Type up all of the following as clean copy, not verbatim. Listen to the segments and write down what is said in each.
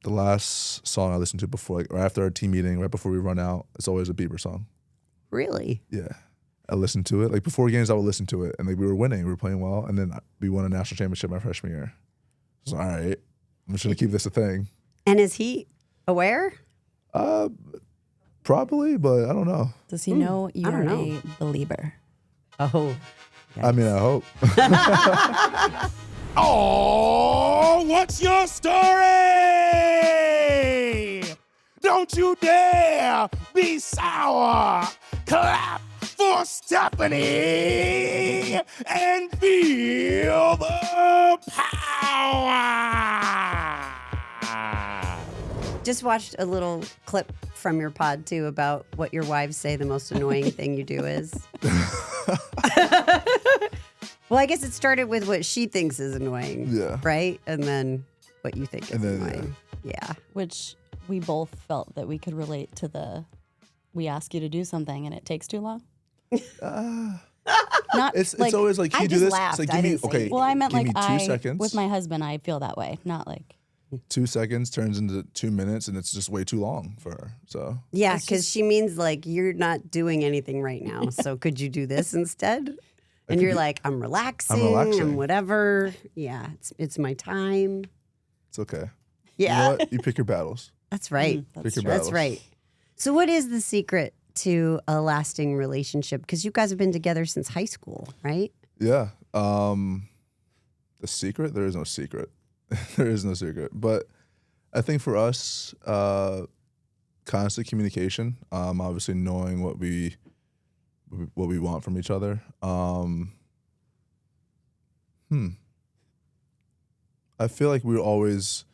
the last song I listen to before, like right after our team meeting, right before we run out, it's always a Bieber song. Really? Yeah. I listened to it. Like before games, I would listen to it. And like we were winning, we were playing well. And then we won a national championship my freshman year. So, all right, I'm just going to keep this a thing. And is he aware? Probably, but I don't know. Does he know I you're don't know. a believer? Oh. I mean, I hope. Oh, what's your story? Don't you dare be sour. Clap for Stephanie and feel the power. Just watched a little clip from your pod, too, about what your wives say the most annoying thing you do is. Well, I guess it started with what she thinks is annoying. Yeah. Right? And then what you think is And then, annoying. Yeah. Which we both felt that we could relate to we ask you to do something and it takes too long. Not It's like, always like, I you do just this. laughed. It's like, I give me, didn't say okay. it. well, I meant give like me 2 seconds. with my husband, I feel that way. Not like 2 seconds turns into 2 minutes, and it's just way too long for her. So Yeah, It's because just- she means like, you're not doing anything right now. So could you do this instead? And could you're be- like, I'm relaxing, relaxing. I'm whatever. Yeah, it's my time. it's okay. Yeah, You know what? You pick your battles. that's right. Pick your That's battles. right. So what is the secret to a lasting relationship? Because you guys have been together since high school, right? Yeah. The secret? There is no secret. There is no secret. But I think for us, constant communication, obviously knowing what we want from each other. I feel like we always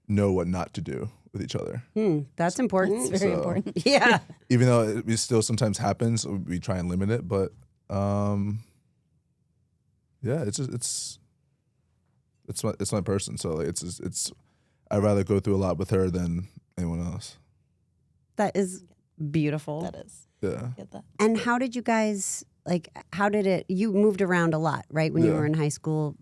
know what not to do with each other. That's important. it's very So- important. Yeah. Even though it still sometimes happens, we try and limit it. But yeah, it's my person. So like it's I'd rather go through a lot with her than anyone else. That is beautiful. That is. Yeah. Get that. And how did you guys, like, how did it, you moved around a lot, right? When you Yeah. were in high school,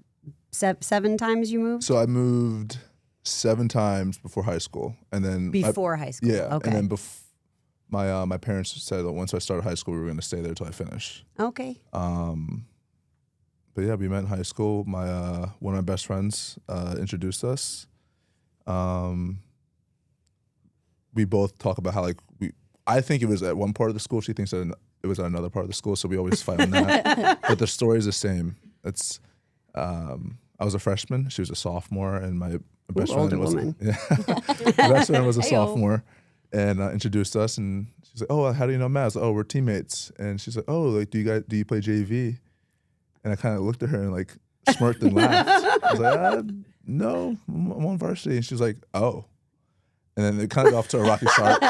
7 times you moved? So I moved 7 times before high school, and then Before high school? yeah, Okay. and then my parents said that once I started high school, we were going to stay there till I finished. Okay. But yeah, we met in high school. My one of my best friends introduced us. We both talk about how like I think it was at one part of the school. She thinks that it was at another part of the school. So we always fight on that. But the story is the same. It's I was a freshman. She was a sophomore, and my best friend older was woman. yeah. My best friend was a Ayo. sophomore, and introduced us. And she's like, "Oh, how do you know Matt?" I was like, "Oh, we're teammates." And she's like, "Oh, like do you play JV?" And I kind of looked at her and like smirked and laughed. I was like, "No, I'm on varsity." And she was like, "Oh." And then it kind of got off to a rocky start.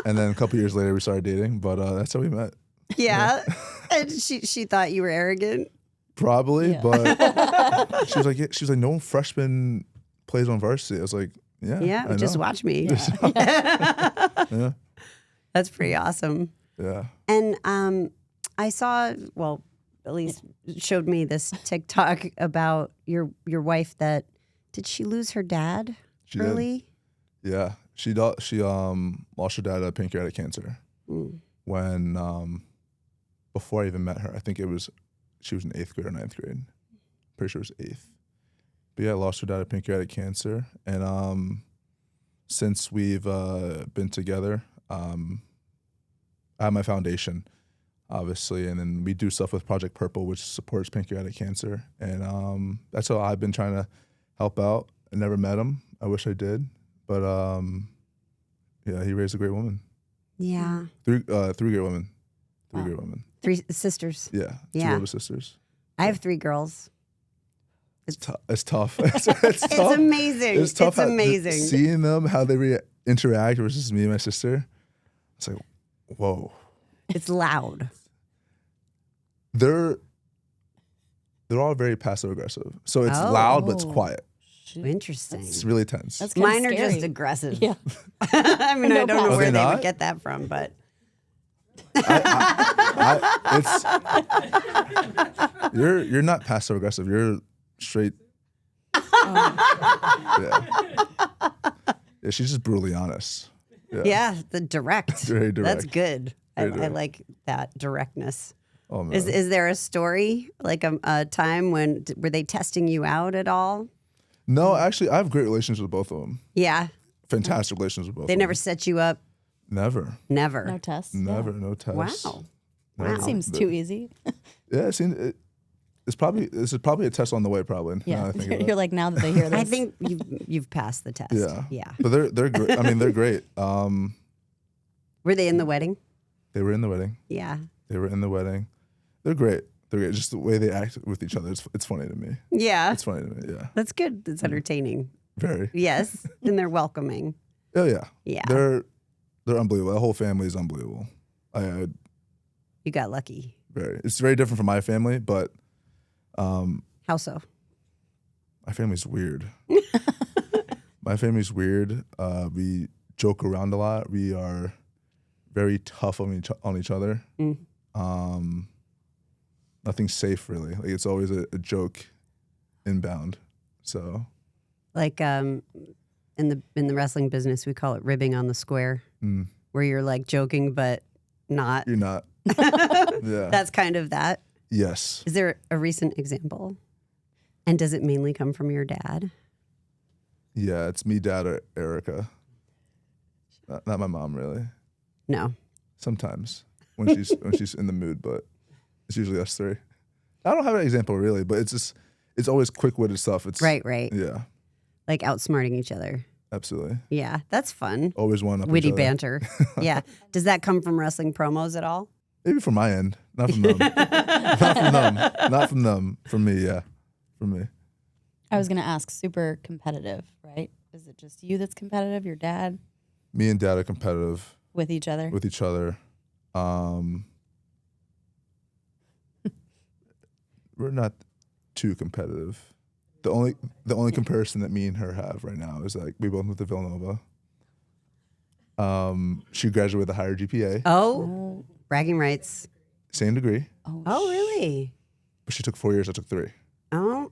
And then a couple years later, we started dating. But that's how we met. Yeah. And she thought you were arrogant. Probably, Yeah. but she was like, no freshman plays on varsity. I was like, yeah, Yeah. I Just know. watch me. Yeah, That's pretty awesome. yeah. And I saw, well, at least showed me this TikTok about your wife that, did she lose her dad She did. early? Yeah, she lost her dad to pancreatic cancer when before I even met her. I think she was in 8th grade or 9th grade. Pretty sure it was 8th. But yeah, I lost her dad to pancreatic cancer, and since we've been together, I have my foundation, obviously, and then we do stuff with Project Purple, which supports pancreatic cancer, and that's how I've been trying to help out. I never met him. I wish I did. But yeah, he raised a great woman. Yeah. 3 great women. 3 Wow. great women. 3 sisters. Yeah. 2 Yeah. older sisters. I have 3 girls. It's tough. It's It's tough. amazing. It's tough. It's amazing. Seeing them, how they interact versus me and my sister. It's like, whoa. It's loud. They're all very passive aggressive. So it's loud, but it's Oh. quiet. Interesting. It's really tense. That's kind Mine of are scary. just aggressive. Yeah. I mean, I don't know Are where they they would not? get that from, but You're not passive aggressive. You're straight. Yeah. Yeah, she's just brutally honest. Yeah, the direct. Very direct. That's good. I Very direct. like that directness. Oh man. Is there a story, like a time when, were they testing you out at all? No, actually, I have great relations with both of them. Yeah. Fantastic relations with both. They of never them. set you up? Never. Never. No tests. Never. No tests. Wow. Never. Wow. Seems too easy. Yeah, this is probably a test on the way. Probably. now Yeah. that I think of it. You're like, now that they hear this. I think you've passed the test. Yeah. Yeah. But they're great. I mean, they're great. Were they in the wedding? They were in the wedding. Yeah. They were in the wedding. They're great. They're great. Just the way they act with each other. It's funny to me. Yeah. It's funny to me. Yeah. That's good. It's entertaining. Very. Yes. And they're welcoming. Oh yeah. Yeah. They're unbelievable. The whole family is unbelievable. I You got lucky. It's very different from my family, but How so? my family's weird. My family's weird. We joke around a lot. We are very tough on each other. Nothing's safe really. Like it's always a joke inbound. So Like in the wrestling business, we call it ribbing on the square, where you're like joking but not. you're not. Yeah. That's kind of that. Yes. Is there a recent example? And does it mainly come from your dad? Yeah. It's me, Dad, or Erica. Not my mom really. No. Sometimes when she's in the mood, but it's usually us three. I don't have an example really, but it's always quick-witted stuff. It's Right. Yeah, Like outsmarting each other. absolutely. Yeah, that's fun. Always one up Witty each other. banter. Yeah. Does that come from wrestling promos at all? Maybe from my end, not from them. Not from them. Not from them. From me, yeah. From me. I was going to ask, super competitive, right? Is it just you that's competitive, your dad, Me and Dad are competitive with each other? with each other. We're not too competitive. The only comparison that me and her have right now is like we both went to Villanova. She graduated with a higher GPA, Oh, bragging rights. same degree, Oh, really? but she took 4 years. I took 3. Oh,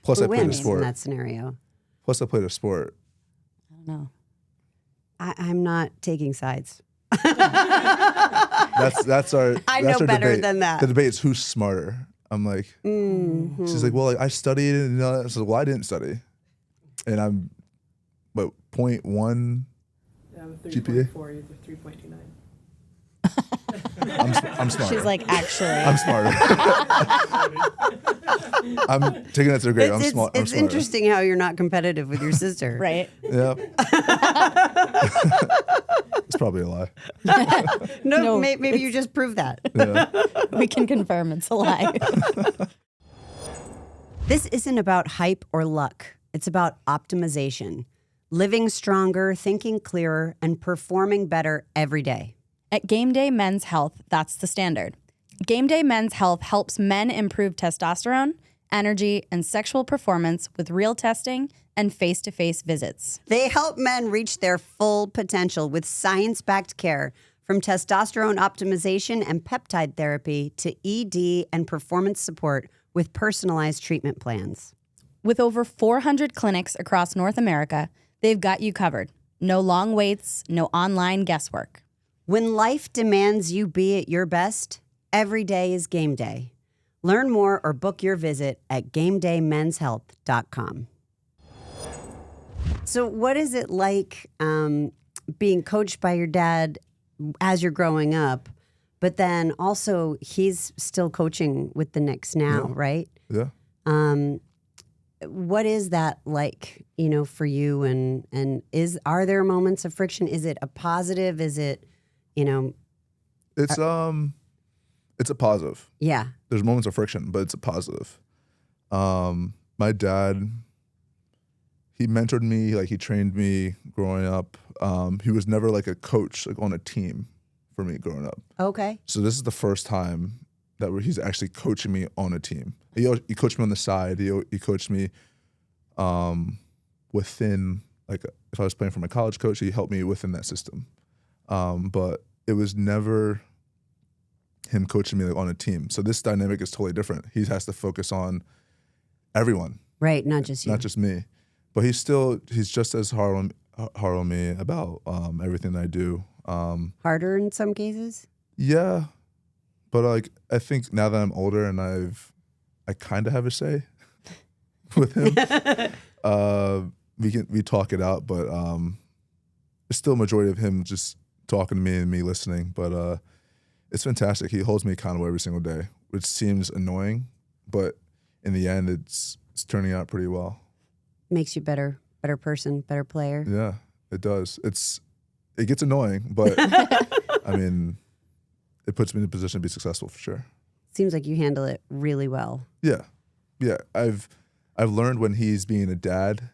Plus, who I played a wins in sport. that scenario? Plus, I played a sport. I don't know. I'm not taking sides. That's our. I that's know our better debate. than that. The debate is who's smarter. I'm like, she's like, well, like, I studied, and I said, well, I didn't study, and I'm, what, 0.1 Yeah, I'm GPA? 3.4, you're 3.29. I'm smarter. She's like, actually. I'm smarter. I'm taking that to the grade. I'm It's smarter. interesting how you're not competitive with your sister. right? Yeah. It's probably a lie. No, No, maybe you just proved that. Yeah. We can confirm it's a lie. This isn't about hype or luck. It's about optimization. Living stronger, thinking clearer, and performing better every day. At Game Day Men's Health, that's the standard. Game Day Men's Health helps men improve testosterone, energy, and sexual performance with real testing and face-to-face visits. They help men reach their full potential with science-backed care, from testosterone optimization and peptide therapy to ED and performance support with personalized treatment plans. With over 400 clinics across North America, they've got you covered. No long waits, no online guesswork. When life demands you be at your best, every day is game day. Learn more or book your visit at GameDayMen'sHealth.com. So what is it like being coached by your dad as you're growing up, but then also he's still coaching with the Knicks now, right? Yeah. What is that like, for you? And are there moments of friction? Is it a positive? Is it, It's a positive. yeah. There's moments of friction, but it's a positive. My dad, he mentored me, like he trained me growing up. He was never like a coach, like on a team for me growing up. Okay. So this is the first time that he's actually coaching me on a team. He coached me on the side. He coached me within, like if I was playing for my college coach, he helped me within that system. But it was never him coaching me like on a team. So this dynamic is totally different. He has to focus on everyone, Right. Not just you. not just me. but he's just as hard on me about everything that I do. Harder in some cases? Yeah, but like I think now that I'm older and I kind of have a say with him. We talk it out, but it's still a majority of him just talking to me and me listening. But it's fantastic. He holds me accountable every single day, which seems annoying, but in the end, it's turning out pretty well. Makes you better person, better player. Yeah, it does. It gets annoying, but I mean, it puts me in a position to be successful for sure. Seems like you handle it really well. Yeah. I've learned when he's being a dad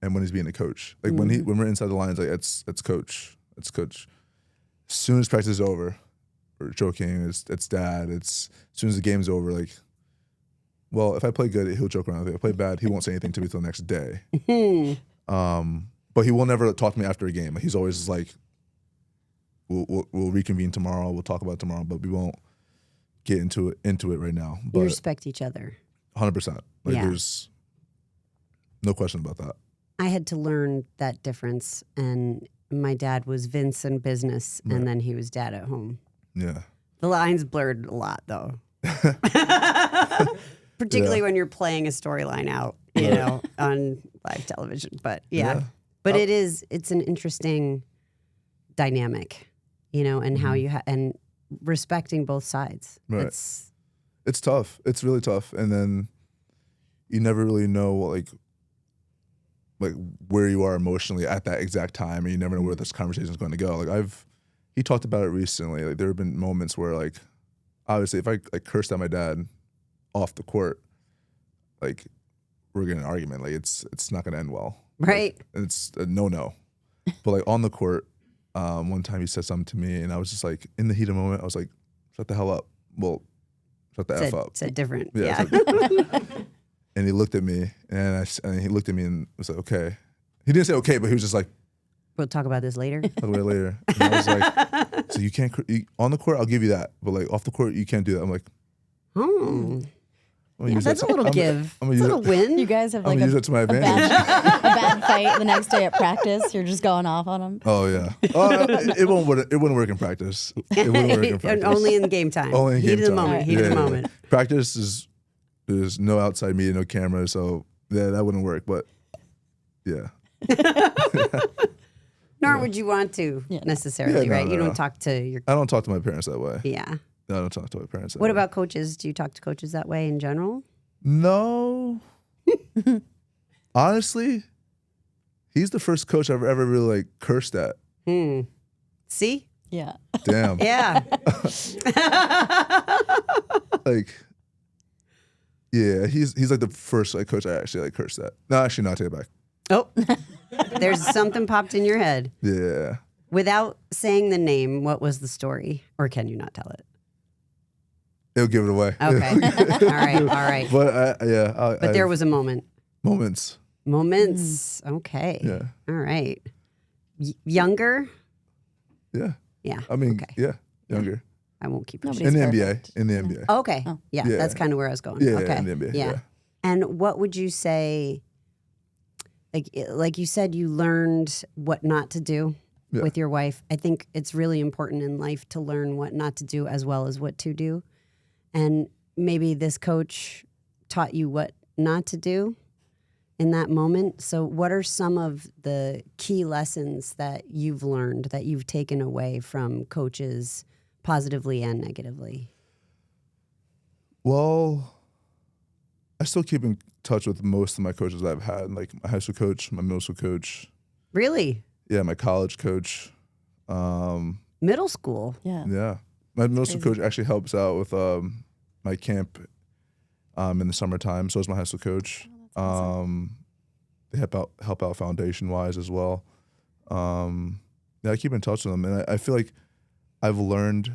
and when he's being a coach. Like when we're inside the lines, like it's coach. It's coach. As soon as practice is over, we're joking, it's dad. As soon as the game's over, like, well, if I play good, he'll joke around. If I play bad, he won't say anything to me till the next day. But he will never talk to me after a game. Like, he's always like, we'll reconvene tomorrow. We'll talk about it tomorrow, but we won't get into it right now. But You respect each other. 100%. Like Yeah. there's no question about that. I had to learn that difference, and my dad was Vince in business, Right. and then he was dad at home. Yeah. The lines blurred a lot, though. Particularly when you're playing a storyline out, you know, on live television. But Yeah. but it's an interesting dynamic, you know, and how you and respecting both sides. Right. It's tough. It's really tough. And then you never really know like where you are emotionally at that exact time, and you never know where this conversation is going to go. Like he talked about it recently. Like there have been moments where like, obviously if I like cursed at my dad off the court, like we're getting an argument. Like it's not going to end well. right. Like, it's a no. But like on the court, one time he said something to me, and I was just like, in the heat of the moment, I was like, shut the hell up. Well, shut the F up. Said different. Yeah. Yeah. And he looked at me, and he looked at me and was like, okay. He didn't say okay, but he was just like, We'll talk about this later. talk about it later. And I was like, so you can't, on the court, I'll give you that. But like off the court, you can't do that. I'm like, Oh, I'm gonna yeah, use that's that a little I'm gonna- give. I'm It's a gonna little use it. win. You guys have I'm like gonna use a it to my advantage. bad fight the next day at practice. You're just going off on him. Oh yeah. It wouldn't work in practice. It wouldn't work in And practice. only in game time. Only in Heat game of the time. moment. Heat of the moment. Practice is there's no outside media, no camera, so yeah, that wouldn't work. But yeah, Nor would you want to necessarily, Yeah, no, right? no, You no. don't talk to your. I don't talk to my parents that way. Yeah. No, I don't talk to my parents that What way. about coaches? Do you talk to coaches that way in general? No. Honestly, he's the first coach I've ever really like cursed at. See? Yeah. Damn. Yeah. Like, yeah, he's like the first like coach I actually like cursed at. No, actually, not take it back. Oh, there's something popped in your head. Yeah. Without saying the name, what was the story? Or can you not tell it? It'll give it away. Okay. All right. But But there was a moment. moments. Moments. Okay. Yeah. All right. Younger? Yeah. Yeah. I mean, okay. yeah, younger. I won't keep Nobody's In the perfect. NBA. In the NBA. Okay. Yeah, Yeah. that's kind of where I was going. Yeah, okay. in the NBA, yeah. And what would you say? Like you said, you learned what not to do Yeah. with your wife. I think it's really important in life to learn what not to do as well as what to do. And maybe this coach taught you what not to do in that moment. So, what are some of the key lessons that you've learned that you've taken away from coaches, positively and negatively? Well, I still keep in touch with most of my coaches I've had, like my high school coach, my middle school coach, Really? yeah, my college coach. Middle school? Yeah. Yeah. My middle school coach actually helps out with my camp in the summertime. So is my high school coach. They help out foundation wise as well. Yeah, I keep in touch with them, and I feel like I've learned.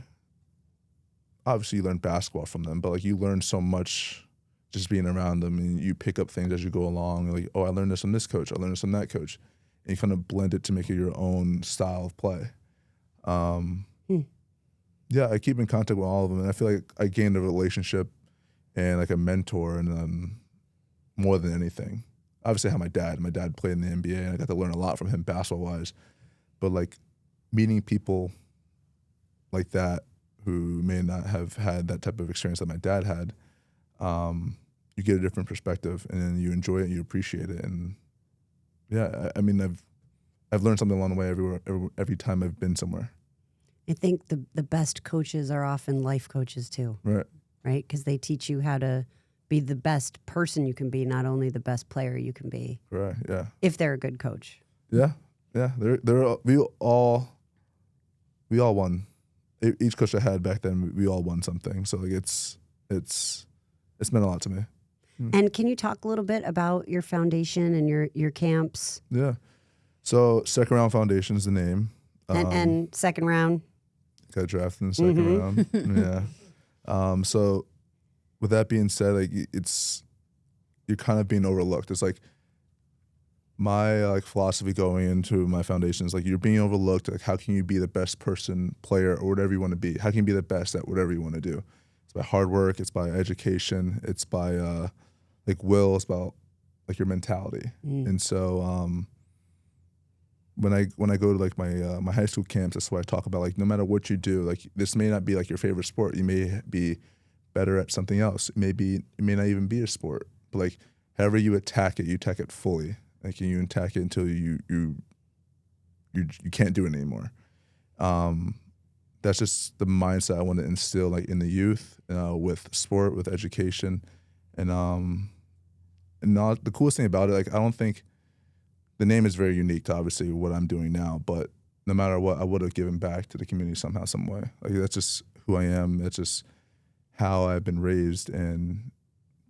Obviously, you learn basketball from them, but like you learn so much just being around them, and you pick up things as you go along. Like, oh, I learned this from this coach. I learned this from that coach, and you kind of blend it to make it your own style of play. Yeah, I keep in contact with all of them, and I feel like I gained a relationship and like a mentor, and more than anything, obviously I have my dad. My dad played in the NBA, and I got to learn a lot from him basketball wise. But like meeting people like that who may not have had that type of experience that my dad had, you get a different perspective, and then you enjoy it, you appreciate it, and yeah, I mean, I've learned something along the way every time I've been somewhere. I think the best coaches are often life coaches too, Right. right? Because they teach you how to be the best person you can be, not only the best player you can be, Right. Yeah. if they're a good coach. Yeah. Yeah. We all won. Each coach I had back then, we all won something. So like it's meant a lot to me. And can you talk a little bit about your foundation and your camps? Yeah. So Second Round Foundation is the name. And second round? Got drafted in the second round. Yeah. So with that being said, like you're kind of being overlooked. It's like my like philosophy going into my foundation is like you're being overlooked. Like how can you be the best person, player, or whatever you want to be? How can you be the best at whatever you want to do? It's by hard work. It's by education. It's by like will. It's about like your mentality. And so when I go to like my high school camps, that's what I talk about. Like no matter what you do, like this may not be like your favorite sport. You may be better at something else. It may not even be a sport. But like however you attack it fully. Like you attack it until you can't do it anymore. That's just the mindset I want to instill like in the youth with sport, with education, and not the coolest thing about it. Like I don't think the name is very unique to obviously what I'm doing now, but no matter what, I would have given back to the community somehow, some way. Like that's just who I am. That's just how I've been raised, and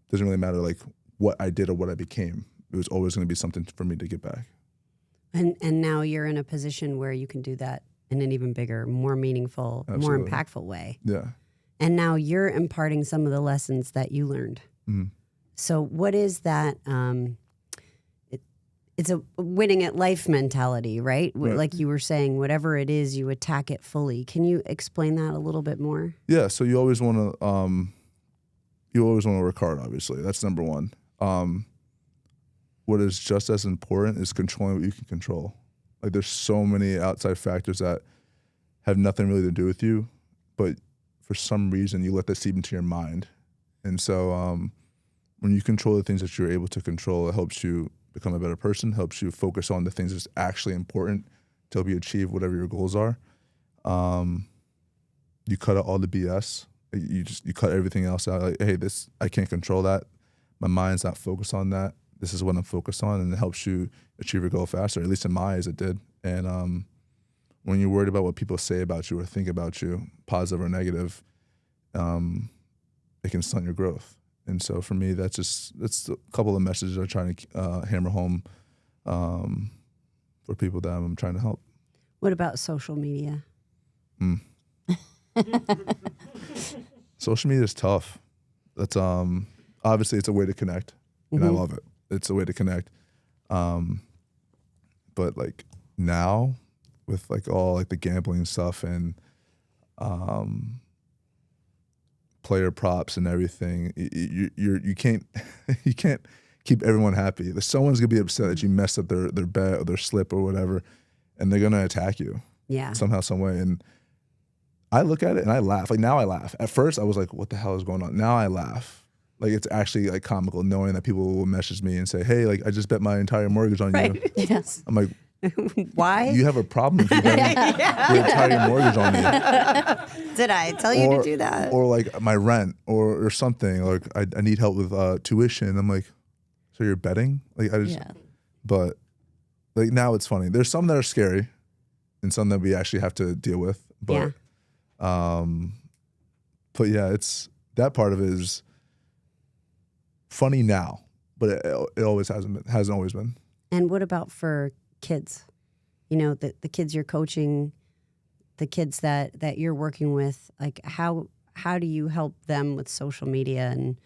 it doesn't really matter like what I did or what I became. It was always going to be something for me to give back. And now you're in a position where you can do that in an even bigger, more meaningful, Absolutely. more impactful way. Yeah. And now you're imparting some of the lessons that you learned. Mhm. So what is that? It's a winning at life mentality, right? Right. Like you were saying, whatever it is, you attack it fully. Can you explain that a little bit more? Yeah. So you always want to work hard. Obviously, that's number one. What is just as important is controlling what you can control. Like there's so many outside factors that have nothing really to do with you, but for some reason you let that seep into your mind. And so when you control the things that you're able to control, it helps you become a better person, helps you focus on the things that's actually important to help you achieve whatever your goals are. You cut out all the BS. You cut everything else out. Like, hey, I can't control that. My mind's not focused on that. This is what I'm focused on, and it helps you achieve your goal faster. At least in my eyes, it did. And when you're worried about what people say about you or think about you, positive or negative, it can stunt your growth. And so for me, that's a couple of messages I'm trying to hammer home for people that I'm trying to help. What about social media? Social media is tough. That's obviously it's a way to connect, and I love it. It's a way to connect. But like now, with like all like the gambling stuff and player props and everything, you can't you can't keep everyone happy. Someone's gonna be upset that you messed up their bet or their slip or whatever, and they're gonna attack you somehow, some way. And I look at it and I laugh. Like now I laugh. At first I was like, what the hell is going on? Now I laugh. Like it's actually like comical knowing that people will message me and say, hey, like I just bet my entire mortgage on you. Yes. I'm like, Why? you have a problem if you bet your entire mortgage on me. Did I tell you to do that? Or like my rent or something. Like I need help with tuition. I'm like, so you're betting? Like but like now it's funny. There's some that are scary and some that we actually have to deal with. But but yeah, it's that part of it is funny now, but it always hasn't always been. And what about for kids? You know, the kids you're coaching, the kids that you're working with, like how do you help them with social media and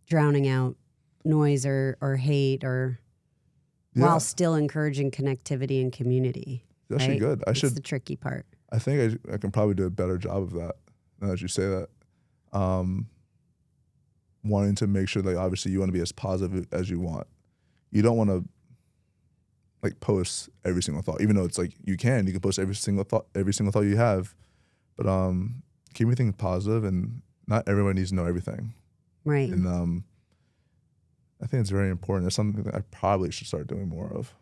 drowning out noise or hate or while still encouraging connectivity and community? It's actually good. That's the tricky part. I think I can probably do a better job of that now that you say that. Wanting to make sure that obviously you want to be as positive as you want. you don't want to like post every single thought, even though it's like you can post every single thought you have, but keep everything positive, and not everyone needs to know everything. Right. And I think it's very important. It's something that I probably should start doing more of.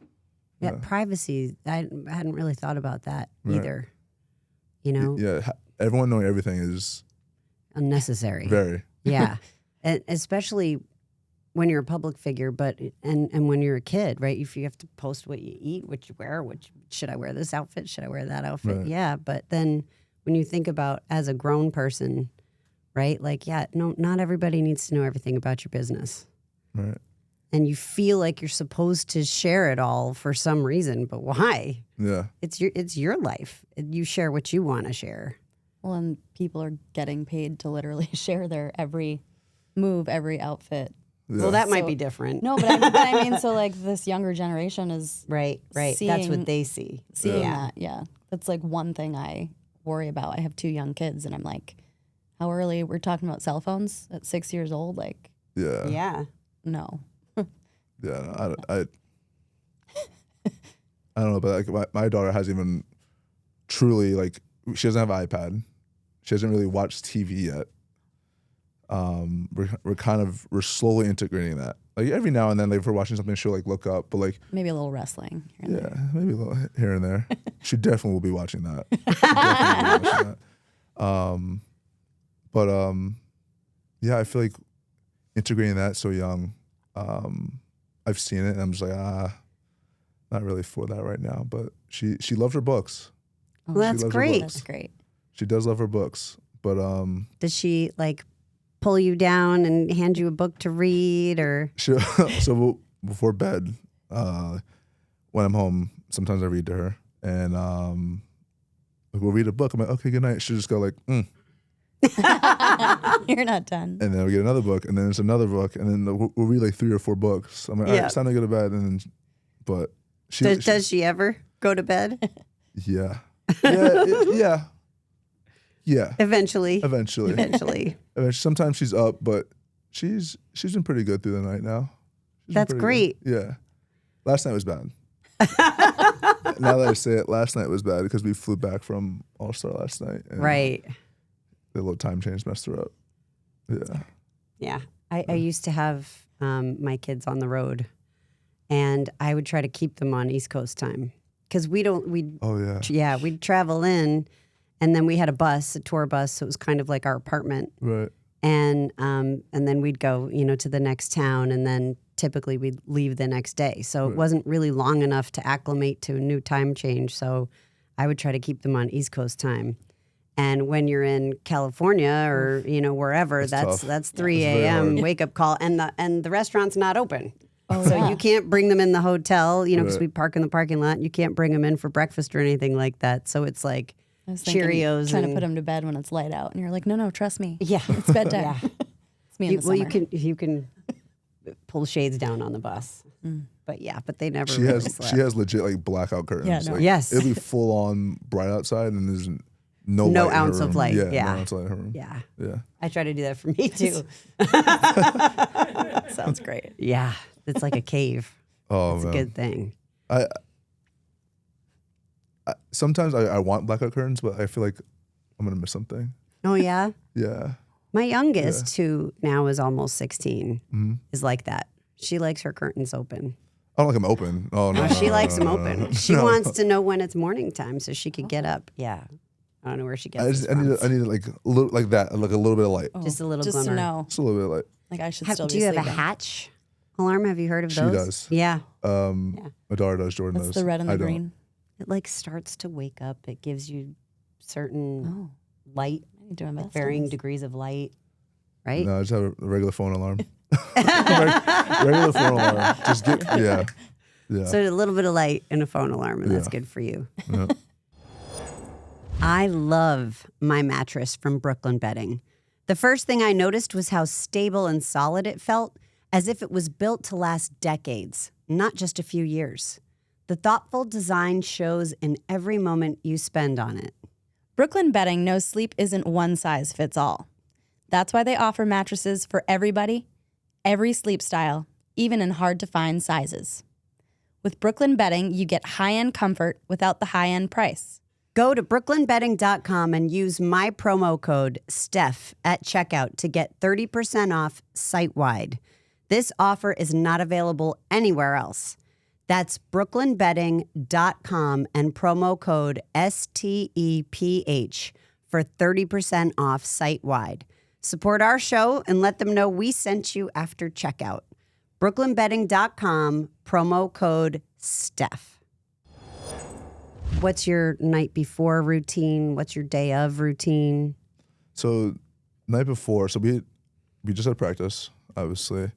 Yeah, privacy. I hadn't really thought about that either. You know, Yeah, everyone knowing everything is unnecessary. very. Yeah, and especially when you're a public figure, but and when you're a kid, right? If you have to post what you eat, what you wear, should I wear this outfit? Should I wear that outfit? Right. Yeah, but then when you think about as a grown person, right? Like, yeah, no, not everybody needs to know everything about your business. Right. And you feel like you're supposed to share it all for some reason, but why? Yeah. It's your life. You share what you want to share. Well, and people are getting paid to literally share their every move, every outfit. Yeah. Well, that might So- be different. No, but I mean, so like this younger generation is Right. That's Seeing- what they see. seeing Yeah. that. Yeah, that's like one thing I worry about. I have 2 young kids, and I'm like, how early we're talking about cell phones at 6 years old? Like, Yeah. Yeah. no. Yeah. I don't know, but like my daughter hasn't even truly like she doesn't have an iPad. She hasn't really watched TV yet. We're slowly integrating that. Like every now and then, like if we're watching something, she'll like look up, but like Maybe a little wrestling. Here and yeah, there. maybe a little here and there. She definitely will be watching that. She definitely will be watching that. But yeah, I feel like integrating that so young. I've seen it, and I'm just like not really for that right now. But she loves her books. Well, that's loves her great. books. That's great. She does love her books, but Does she like pull you down and hand you a book to read, or before bed, when I'm home, sometimes I read to her, and we'll read a book. I'm like, okay, good night. She'll just go like, You're not done. and then we get another book, and then it's another book, and then we'll read like 3 or 4 books. I'm like, all right, Yeah. it's time to go to bed, and then, but does she ever go to bed? yeah, yeah. Eventually. Eventually. Eventually. Sometimes she's up, but she's been pretty good through the night now. She's been That's pretty great. good. Yeah. Last night was bad. Now that I say it, last night was bad because we flew back from All-Star last night. And Right. The little time change messed her up. Yeah. Yeah. I used to have my kids on the road, and I would try to keep them on East Coast time because we'd Oh, yeah. we'd travel in, and then we had a tour bus, so it was kind of like our apartment. Right. And then we'd go, to the next town, and then typically we'd leave the next day. So it wasn't really long enough to acclimate to a new time change. So I would try to keep them on East Coast time. And when you're in California or wherever, That's that's tough. 3 It's very a.m. hard. wake up call, and the restaurant's not open. Oh, So yeah. you can't bring them in the hotel, because Right. we park in the parking lot. You can't bring them in for breakfast or anything like that. So it's like I was thinking, Cheerios trying and- to put them to bed when it's light out, and you're like, no, trust me. yeah, It's bedtime. yeah. It's me in the Well, summer. you can pull shades down on the bus, but they never. She really has slept. she has legit like blackout curtains. Yeah, no. Like, Yes. It'll be full on bright outside, and there's no No light in her ounce of room. light, Yeah. yeah. No ounce of light in her room. Yeah, Yeah. I try to do that for me too. Sounds great. Yeah, it's like a cave. Oh It's a man. good thing. Sometimes I want blackout curtains, but I feel like I'm gonna miss something. Oh yeah, Yeah. my youngest, who now is almost 16, Mm-hmm. is like that. She likes her curtains open. I don't like them open. Oh no. Oh, she no, likes no, them no, open. no, no. She No. wants to know when it's morning time so she could get up. Yeah, I don't know where she gets this I need from. like a little like that, like a little bit of light. Just a little Just glimmer. to know. Just a little bit of light. Like I should Have- still do be you have a sleeping. hatch alarm? Have you heard of She those? does. Yeah. My daughter does. Jordan That's does. the red and the I don't. green. It like starts to wake up. It gives you certain Oh, light, I need to invest in varying this. degrees of light, right? No, I just have a regular phone alarm. Regular phone alarm. Just get yeah. So a little bit of light in a phone alarm, and that's Yeah. good for you. Yeah. I love my mattress from Brooklyn Bedding. The first thing I noticed was how stable and solid it felt, as if it was built to last decades, not just a few years. The thoughtful design shows in every moment you spend on it. Brooklyn Bedding knows sleep isn't one size fits all. That's why they offer mattresses for everybody, every sleep style, even in hard-to-find sizes. With Brooklyn Bedding, you get high-end comfort without the high-end price. Go to brooklynbedding.com and use my promo code STEPH at checkout to get 30% off site-wide. This offer is not available anywhere else. That's brooklynbedding.com and promo code STEPH for 30% off site-wide. Support our show and let them know we sent you after checkout. brooklynbedding.com, promo code STEPH. What's your night before routine? What's your day of routine? So night before, so we just had practice, obviously.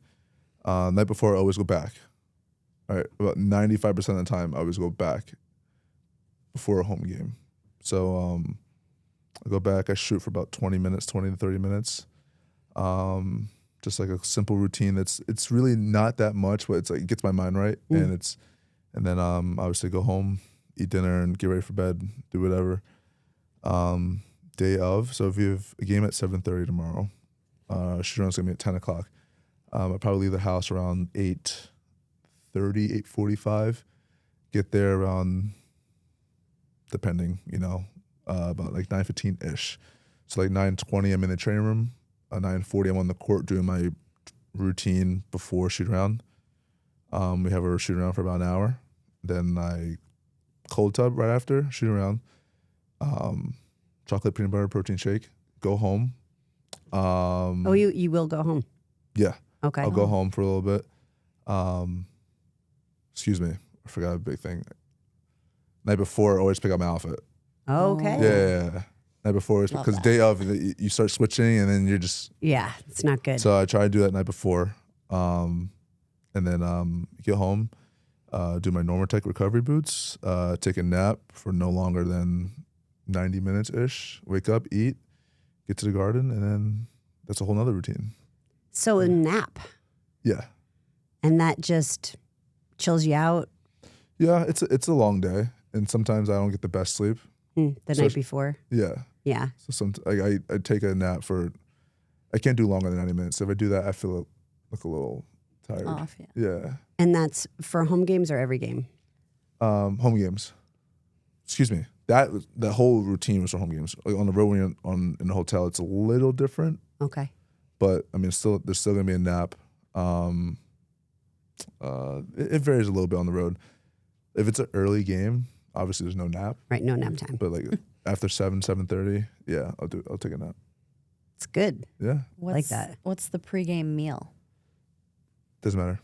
Night before, I always go back. All right, about 95% of the time, I always go back before a home game. So I go back, I shoot for about 20 to 30 minutes. Just like a simple routine it's really not that much, but it's like it gets my mind right. And then obviously go home, eat dinner, and get ready for bed, do whatever. Day of, so if you have a game at 7:30 tomorrow, shoot around's gonna be at 10 o'clock. I'll probably leave the house around 8:30, 8:45. Get there around, depending, about like 9:15-ish. So like 9:20, I'm in the training room. 9:40, I'm on the court doing my routine before shoot around. We have our shoot around for about an hour. Then I cold tub right after shoot around. Chocolate peanut butter protein shake. Go home. You will go home. Yeah. Okay. I'll go home for a little bit. Excuse me, I forgot a big thing. Night before, I always pick up my outfit. Okay. Yeah. Night before, because day of, you start switching, and then you're just. Yeah, it's not good. So I try to do that night before, and then get home, do my Normatec recovery boots, take a nap for no longer than 90 minutes ish. Wake up, eat, get to the garden, and then that's a whole nother routine. So a nap, Yeah. and that just chills you out Yeah, it's a long day, and sometimes I don't get the best sleep. the So night before. Yeah. Yeah. So I take a nap for, I can't do longer than 90 minutes. If I do that, I feel like a little tired. Off, yeah. Yeah. And that's for home games or every game? Home games. Excuse me. That whole routine was for home games. Like on the road when you're in the hotel, it's a little different. Okay. But I mean, there's still gonna be a nap. It varies a little bit on the road. If it's an early game, obviously there's no nap. Right. No nap time. But like after 7:30, yeah, I'll take a nap. It's good. Yeah, Like that. What's the pregame meal? doesn't matter.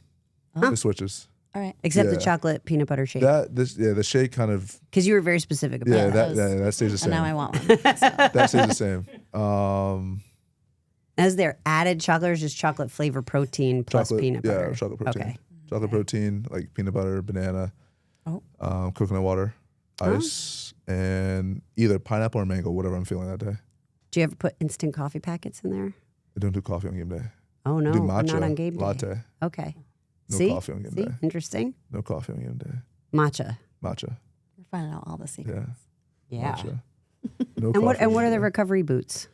Huh? It switches. All right. Except the Yeah. chocolate peanut butter shake. The shake kind of Because you were very specific about yeah that. that stays the same. And now I want one. That stays the same. Is there added chocolate or just chocolate flavor protein plus peanut butter? Yeah, chocolate protein. Okay. Chocolate protein, like peanut butter, banana, coconut water, ice, and either pineapple or mango, whatever I'm feeling that day. Do you ever put instant coffee packets in there? I don't do coffee on game day. Oh, no. I do matcha, Not on game day. latte. Okay. No See? coffee on game day. Interesting. No coffee on game day. Matcha. Matcha. We're finding out all the secrets. Yeah. Yeah. Matcha. No And what coffee on are game the day. recovery boots?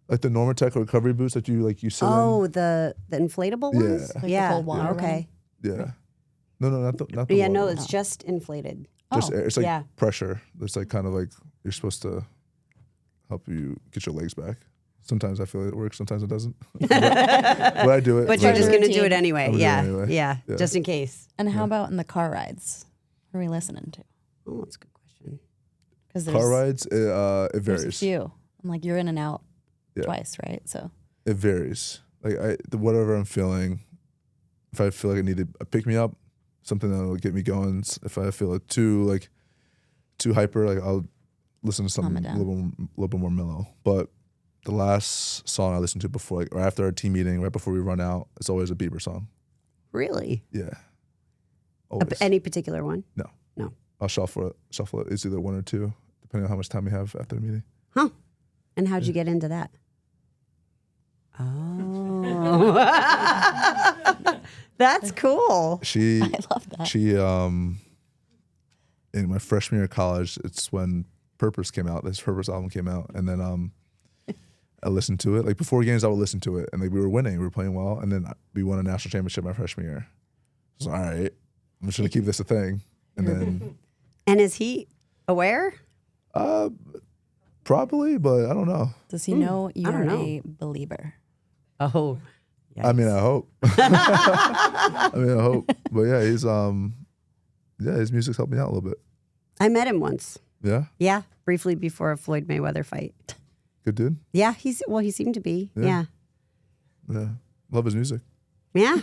Like the Normatec recovery boots that you sit Oh, the inflatable ones? Yeah. Like the cold water Okay. in? Yeah. No, not the Yeah, water no, ones. it's just inflated. Just Oh, air. It's like yeah. pressure. It's like kind of like you're supposed to help you get your legs back. Sometimes I feel it works, sometimes it doesn't. but I do it. But you're Like just a going to do routine. it anyway. I'm gonna do it Yeah. anyway. Yeah. Yeah. Just in case. And how about in the car rides? What are we listening to? Oh, that's a good question. Because Car rides, it there's a varies. few. I'm like, you're in and out Yeah. twice, right? So It varies. Like whatever I'm feeling, if I feel like I need a pick me up, something that'll get me going. If I feel it too hyper, like I'll listen to Calm something it a little bit more mellow. But the last song I listened to before, or after our team meeting, right before we run out, it's always a Bieber song. Really? Yeah. Always. Any particular one? No. No. I'll shuffle it. It's either one or two, depending on how much time we have after the meeting. Huh. And how'd you get into that? Oh. That's cool. She I love that. She in my freshman year of college, it's when Purpose came out. This Purpose album came out, and then I listened to it. Like before games, I would listen to it, and like we were winning, we were playing well, and then we won a national championship my freshman year. So all right, I'm just gonna keep this a thing, and then And is he aware? probably, but I don't know. Does he know I you're don't know. a believer? Oh, I mean, I hope. I hope. But yeah, he's his music's helped me out a little bit. I met him once. Yeah, Yeah, briefly before a Floyd Mayweather fight. good dude. Yeah, he seemed to be. Yeah. Yeah, love his music. Yeah.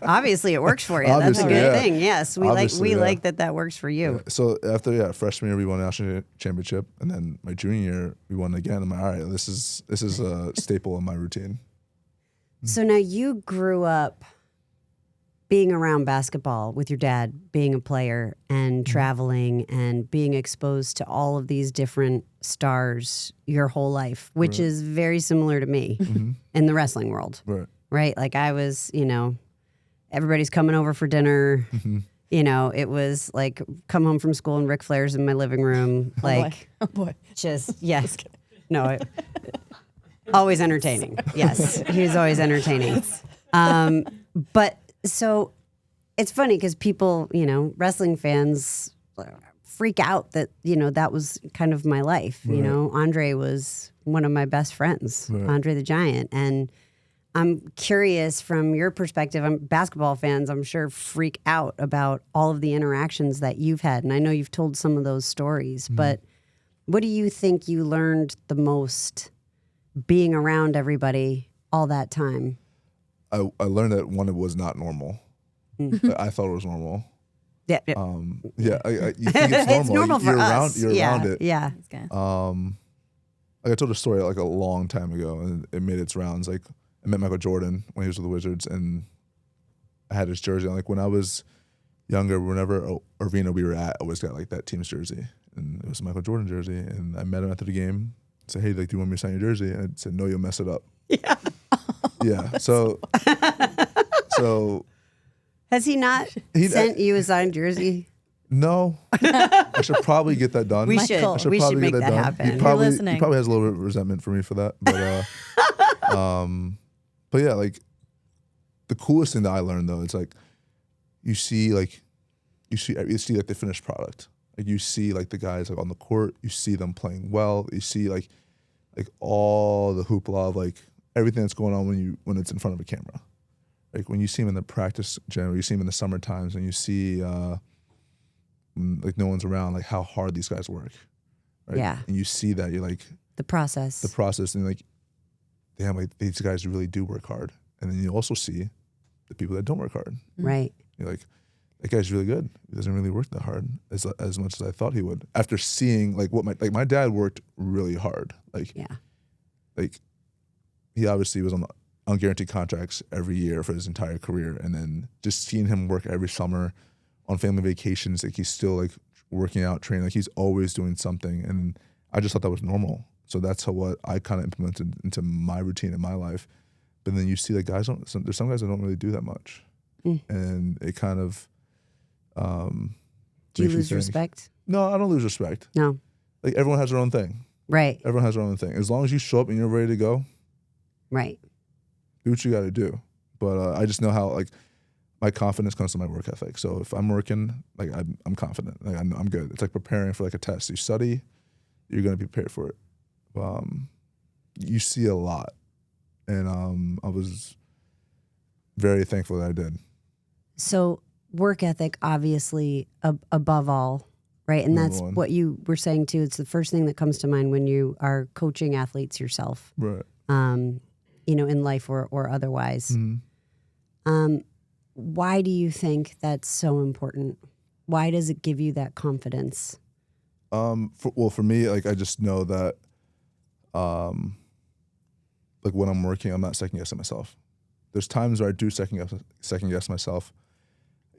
Obviously it works for you. That's a Obviously, good yeah. thing. Yes. Obviously, yeah. Like that works for you. So after freshman year we won a national championship, and then my junior year we won again. I'm like, all right, this is a staple in my routine. So now you grew up being around basketball with your dad, being a player and traveling and being exposed to all of these different stars your whole life, which is very similar to me in the wrestling world, Right. right? Like I was, everybody's coming over for dinner. It was like come home from school and Ric Flair's in my living room. Like Oh boy. just, yes. No, always entertaining. Yes, he was always entertaining. But so it's funny because people, wrestling fans freak out that, that was kind of my life. Andre was one of my best friends, Andre the Giant. And I'm curious from your perspective, basketball fans, I'm sure, freak out about all of the interactions that you've had. And I know you've told some of those stories, but what do you think you learned the most being around everybody all that time? I learned that one, it was not normal. I thought it was normal. Yeah. You think it's normal. It's normal for you're us. You're around it. Yeah. That's good. Like I told a story like a long time ago, and it made its rounds. Like I met Michael Jordan when he was with the Wizards, and I had his jersey. Like when I was younger, whenever arena we were at, I always got like that team's jersey, and it was a Michael Jordan jersey. And I met him after the game. Said, "Hey, like, do you want me to sign your jersey?" And I said, "No, you'll mess it up." Yeah. Yeah. So Has he not sent you a signed jersey? no, I should probably get that done. We Michael. should. I should We should probably make get that done. happen. He probably listening. has a little bit of resentment for me for that, but yeah, like the coolest thing that I learned though, it's like you see like the finished product. Like you see like the guys like on the court, you see them playing well, you see like all the hoopla of like everything that's going on when it's in front of a camera. Like when you see them in the practice gym, or you see them in the summer times, and you see when, like no one's around, like how hard these guys work. Right? Yeah. And you see that you're like The process. and like, damn, like these guys really do work hard. And then you also see the people that don't work hard. Right. You're like, that guy's really good. He doesn't really work that hard as much as I thought he would. After seeing like my dad worked really hard. Like he obviously was on unguaranteed contracts every year for his entire career, and then just seeing him work every summer on family vacations, like he's still like working out, training, like he's always doing something, and I just thought that was normal. So that's what I kind of implemented into my routine in my life. But then you see like there's some guys that don't really do that much, and it kind of Do you makes lose think. respect? No, I don't lose respect. No. Like everyone has their own thing. Right. Everyone has their own thing. As long as you show up and you're ready to go, Right. do what you got to do. But I just know how like my confidence comes to my work ethic. So if I'm working, like I'm confident. Like I'm good. It's like preparing for like a test. You study, you're gonna be prepared for it. You see a lot, and I was very thankful that I did. So work ethic, obviously, above all, right? And Number that's one. what you were saying too. It's the first thing that comes to mind when you are coaching athletes yourself, Right. in life or otherwise. Why do you think that's so important? Why does it give you that confidence? For me, like I just know that, like when I'm working, I'm not second guessing myself. There's times where I do second guess myself.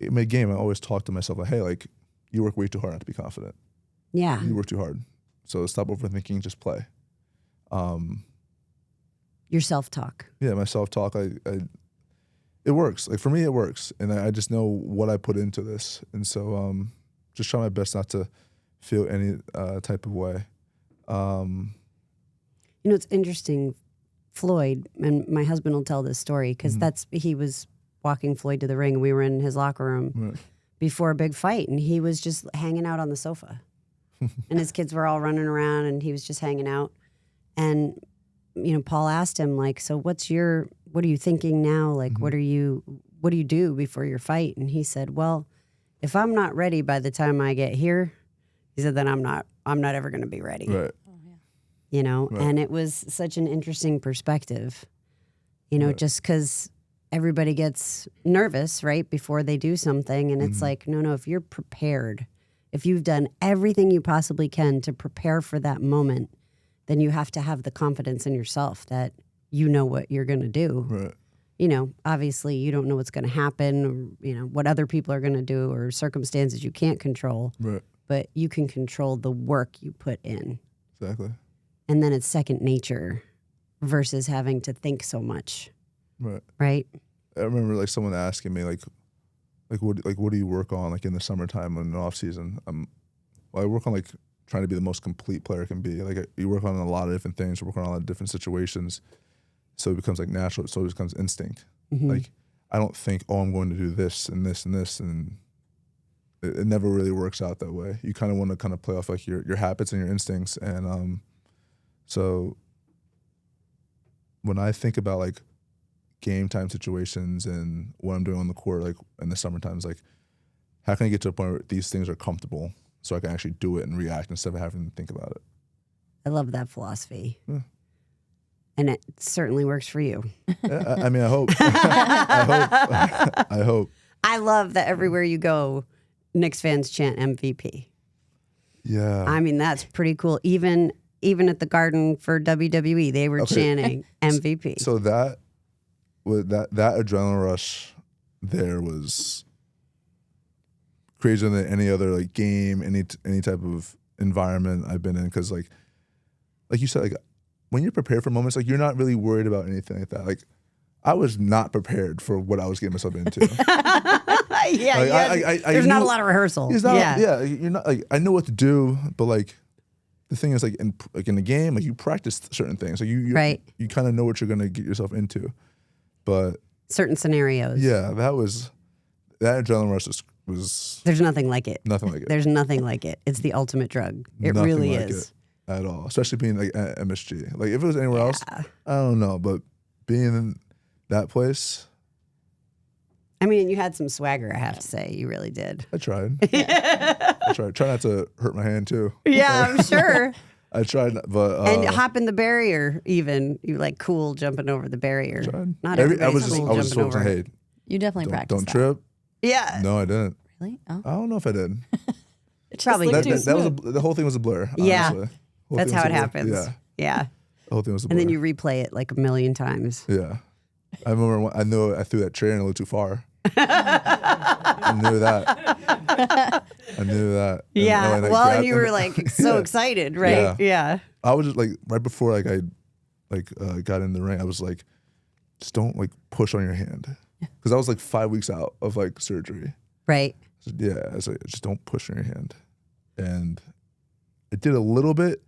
In my game, I always talk to myself like, hey, like you work way too hard not to be confident. Yeah. You work too hard, so stop overthinking. Just play. Your self-talk. Yeah, my self-talk, it works. Like for me, it works, and I just know what I put into this, and so just try my best not to feel any type of way. It's interesting Floyd, and my husband will tell this story because he was walking Floyd to the ring. And we were in his locker room before a big fight, and he was just hanging out on the sofa. And his kids were all running around, and he was just hanging out. And, Paul asked him, like, so what are you thinking now? Like, what do you do before your fight? And he said, well, if I'm not ready by the time I get here, he said, then I'm not ever going to be ready. Right. And it was such an interesting perspective, just because everybody gets nervous right before they do something. And it's like, no, if you're prepared, if you've done everything you possibly can to prepare for that moment, then you have to have the confidence in yourself that you know what you're going to do. Right. Obviously you don't know what's going to happen or, what other people are going to do or circumstances you can't control. Right. But you can control the work you put in. Exactly. And then it's second nature versus having to think so much. Right. Right? I remember like someone asking me like what do you work on like in the summertime in the off season? I work on like trying to be the most complete player can be. Like you work on a lot of different things, you work on a lot of different situations. So it becomes like natural, so it becomes instinct. Like I don't think, I'm going to do this and this and this, and it never really works out that way. You kind of want to kind of play off like your habits and your instincts. And so when I think about like game time situations and what I'm doing on the court, like in the summertime, is like, how can I get to a point where these things are comfortable so I can actually do it and react instead of having to think about it? I love that philosophy. Yeah. And it certainly works for you. Yeah, I mean, I hope. I hope. I love that everywhere you go, Knicks fans chant MVP. Yeah. I mean, that's pretty cool. Even at the Garden for WWE, they were chanting MVP. So that adrenaline rush there was crazier than any other like game, any type of environment I've been in. Because like you said, like when you're prepared for moments, like you're not really worried about anything like that. Like I was not prepared for what I was getting myself into. There's not a lot of rehearsal. You're not like I know what to do, but like the thing is like in the game, like you practice certain things. Like you kind of know what you're gonna get yourself into. But certain scenarios. Yeah, that adrenaline rush was there's nothing like it. Nothing like it. There's nothing like it. It's the ultimate drug. It Nothing really like is. It at all. Especially being like at MSG. Like if it was anywhere else, I don't know. But being in that place, I mean, you had some swagger, I have to say. You really did. I tried. I tried. Try not to hurt my hand too. Yeah, I'm sure. I tried, but and hopping the barrier. Even you like cool jumping over the barrier. Tried. Not everybody's I was told, hey, you definitely practiced. Don't trip. Yeah. No, I didn't. Really? Oh. I don't know if I did. Probably that was the whole thing was a blur. Yeah, honestly. That's how it happens. Yeah. The whole thing was a blur. And then you replay it like a million times. Yeah. I remember I knew I threw that chair in a little too far. I knew that. Yeah. And you were like like so excited, right? Yeah. I was just like right before like I got in the ring, I was like, just don't like push on your hand, because I was like 5 weeks out of like surgery. Right. So, I was like, just don't push on your hand, and it did a little bit.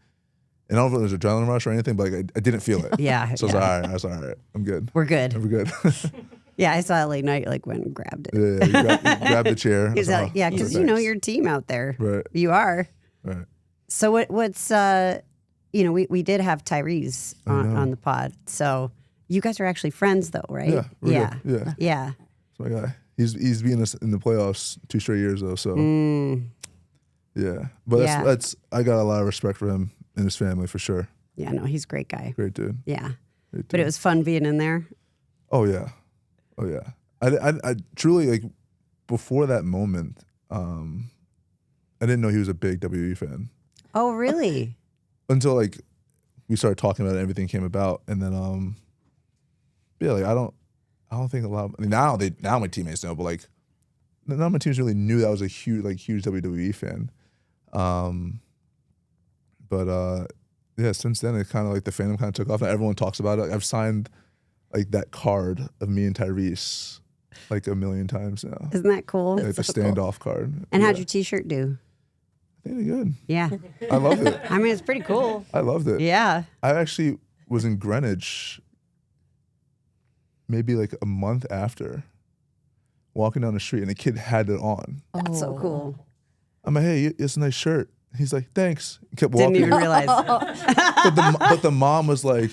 And I don't know if it was adrenaline rush or anything, but like I didn't feel it. Yeah. So I was all right. I'm good. We're good. We're good. Yeah, I saw LA Knight like went and grabbed it. Yeah, you grabbed the chair. He's like, yeah, because you know your team out there. Right. You are. Right. So what's we did have Tyrese on the pod. So you guys are actually friends though, right? Yeah. Yeah. Good. Yeah. That's my guy. He's being us in the playoffs 2 straight years though. So yeah. But that's I got a lot of respect for him and his family for sure. Yeah, no, he's a great guy. Great dude. Yeah. Great dude. But it was fun being in there. Oh yeah. I truly like before that moment, I didn't know he was a big WWE fan. Oh really? Until like we started talking about it, everything came about, and then like I don't think a lot of, I mean, now my teammates know, but like none of my teams really knew that I was a huge WWE fan. But since then it kind of like the fandom kind of took off, and everyone talks about it. Like, I've signed like that card of me and Tyrese like a million times now. Isn't that cool? Like the standoff card. And how'd your t-shirt do? I think they're good. Yeah. I loved it. I mean, it's pretty cool. I loved it. Yeah. I actually was in Greenwich maybe like a month after, walking down the street, and the kid had it on. That's so cool. I'm like, hey, it's a nice shirt. He's like, thanks. He kept Didn't walking. even realize. But the mom was like,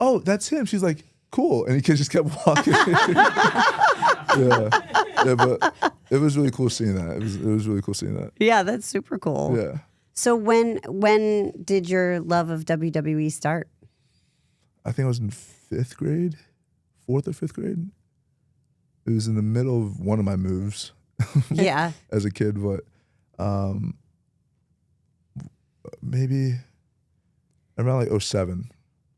oh, that's him. She's like, cool. And the kid just kept walking. yeah, but it was really cool seeing that. It was really cool seeing that. Yeah, that's super cool. Yeah. So when did your love of WWE start? I think I was in 5th grade, 4th or 5th grade. It was in the middle of one of my moves Yeah. as a kid, but maybe around like 07.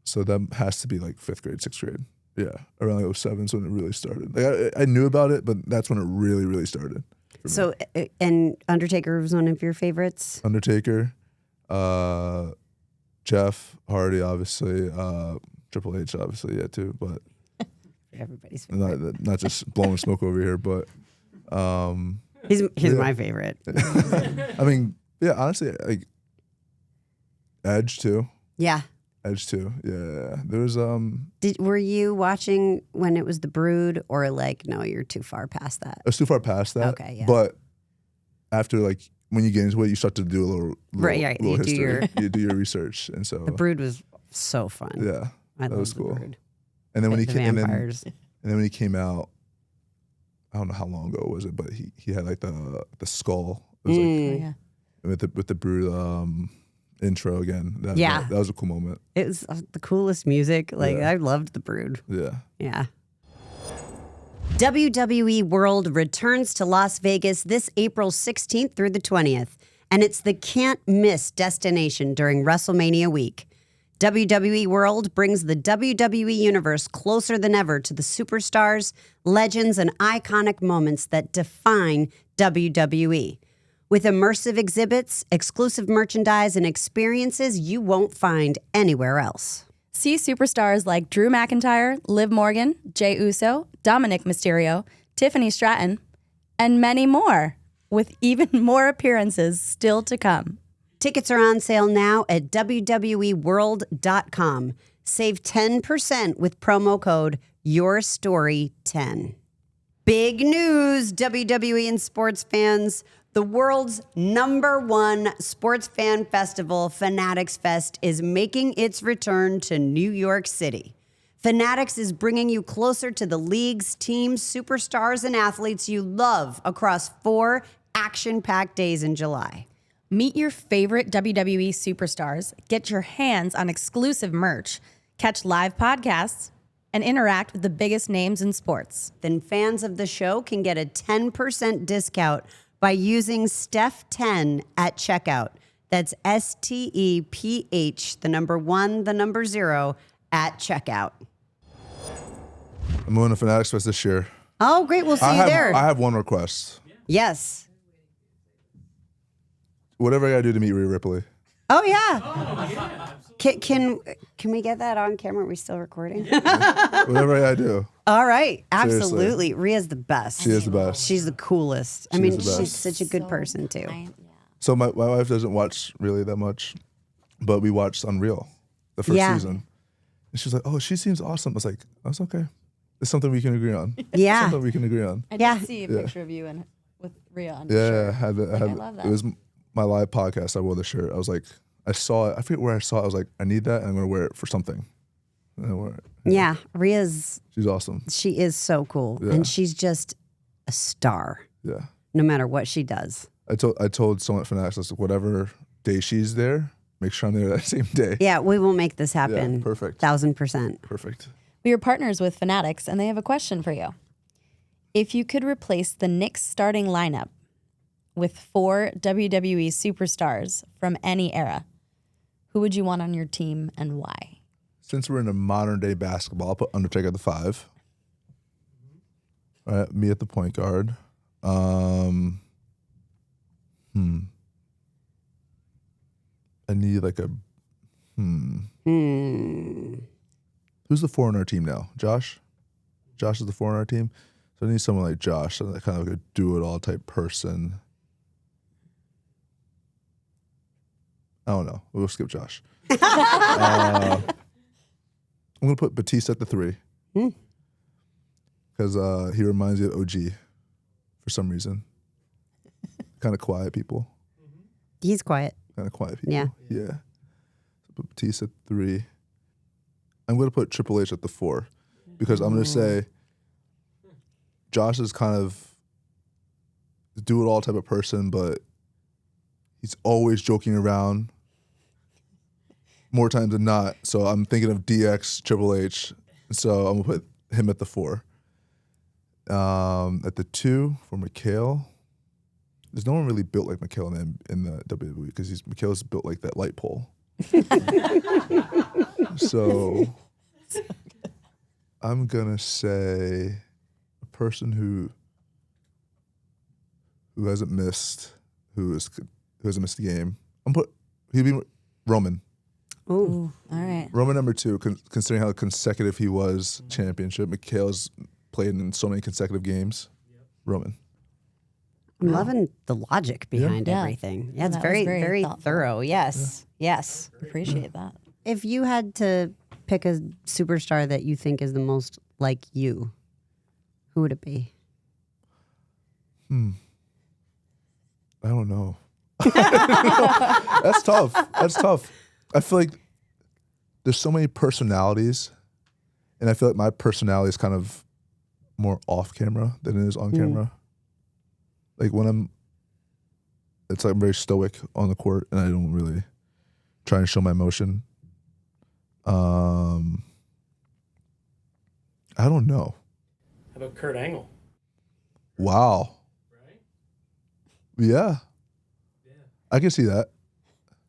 So that has to be like 5th grade, 6th grade. Yeah, around like 07 is when it really started. Like I knew about it, but that's when it really, really started. for me. So and Undertaker was one of your favorites? Undertaker, Jeff Hardy, obviously, Triple H, obviously, yeah, too. But Everybody's favorite. not just blowing smoke over here, but He's yeah. my favorite. I mean, yeah, honestly, like Edge too. Yeah. Edge too. Yeah. There was Were you watching when it was the Brood, or like no, you're too far past that? I was too far past that. Okay, yeah. But after like when you get into it, you start to do a little Right, right. little You do history. your- You do your research, and so The Brood was so fun. yeah, I that was love the cool. Brood. And then when he The came, and vampires. then when he came out, I don't know how long ago was it, but he had like the skull. It was like, Oh, yeah. with the Brood intro again. Yeah. That was a cool moment. It was the coolest music. Like Yeah. I loved the Brood. Yeah. Yeah. WWE World returns to Las Vegas this April 16th through the 20th, and it's the can't miss destination during WrestleMania week. WWE World brings the WWE Universe closer than ever to the superstars, legends, and iconic moments that define WWE. With immersive exhibits, exclusive merchandise, and experiences you won't find anywhere else. See superstars like Drew McIntyre, Liv Morgan, Jey Uso, Dominic Mysterio, Tiffany Stratton, and many more, with even more appearances still to come. Tickets are on sale now at WWEworld.com. Save 10% with promo code YourStory10. Big news, WWE and sports fans. The world's #1 sports fan festival, Fanatics Fest, is making its return to New York City. Fanatics is bringing you closer to the leagues, teams, superstars, and athletes you love across 4 action-packed days in July. Meet your favorite WWE superstars, get your hands on exclusive merch, catch live podcasts, and interact with the biggest names in sports. Then fans of the show can get a 10% discount by using Steph10 at checkout. That's STEPH, the number 1, the number 0 at checkout. I'm going to Fanatics Fest this year. Oh, great. We'll see you there. I have one request. Yes. Whatever I gotta do to meet Rhea Ripley. Oh, yeah. Can we get that on camera? Are we still recording? Whatever I gotta do. All right. Seriously. Absolutely. Rhea's the best. She is the best. She's the coolest. I She mean, is the she's best. such a good person, too. So my wife doesn't watch really that much, but we watched Unreal, the first Yeah. season. And she's like, oh, she seems awesome. I was like, that's okay. It's something we can agree on. Yeah. Something we can agree on. I Yeah. did see a Yeah. picture of you and with Rhea on Yeah, your I shirt. had the, I love that. It was my live podcast. I wore the shirt. I was like, I saw it. I forget where I saw it. I was like, I need that, and I'm gonna wear it for something. And I wore it. Yeah. Rhea's, She's awesome. she is so cool. Yeah. And she's just a star, Yeah. no matter what she does. I told someone at Fanatics, I was like, whatever day she's there, make sure I'm there that same day. Yeah, we will make this happen. Yeah, perfect. 1000%. Perfect. We are partners with Fanatics, and they have a question for you. If you could replace the Knicks starting lineup with 4 WWE superstars from any era, who would you want on your team and why? Since we're in a modern day basketball, I'll put Undertaker at the 5. All right, me at the point guard. I need like a Who's the 4 on our team now? Josh? Josh is the 4 on our team. So I need someone like Josh, so kind of like a do-it-all type person. I don't know. We'll skip Josh. I'm going to put Batista at the 3. because he reminds me of OG for some reason. Kind of quiet people. He's quiet. Kind of quiet people. Yeah. Yeah. So put Batista at 3. I'm going to put Triple H at the 4 because I'm going to say Josh is kind of a do-it-all type of person, but he's always joking around more times than not. So I'm thinking of DX, Triple H. So I'm going to put him at the 4. At the 2 for Mikhail, there's no one really built like Mikhail in the WWE because Mikhail's built like that light pole. So I'm gonna say a person who hasn't missed the game. He'd be Roman. Ooh. All right. Roman number 2, considering how consecutive he was championship. Mikhail's played in so many consecutive games. Roman. I'm loving the logic behind Yeah. everything. Yeah, it's That was very, very very thoughtful. thorough. Yes. Yes. Appreciate that. If you had to pick a superstar that you think is the most like you, who would it be? I don't know. That's tough. That's tough. I feel like there's so many personalities, and I feel like my personality is kind of more off camera than it is on camera. Like it's like I'm very stoic on the court, and I don't really try and show my emotion. I don't know. How about Kurt Angle? Wow. Yeah. I can see that.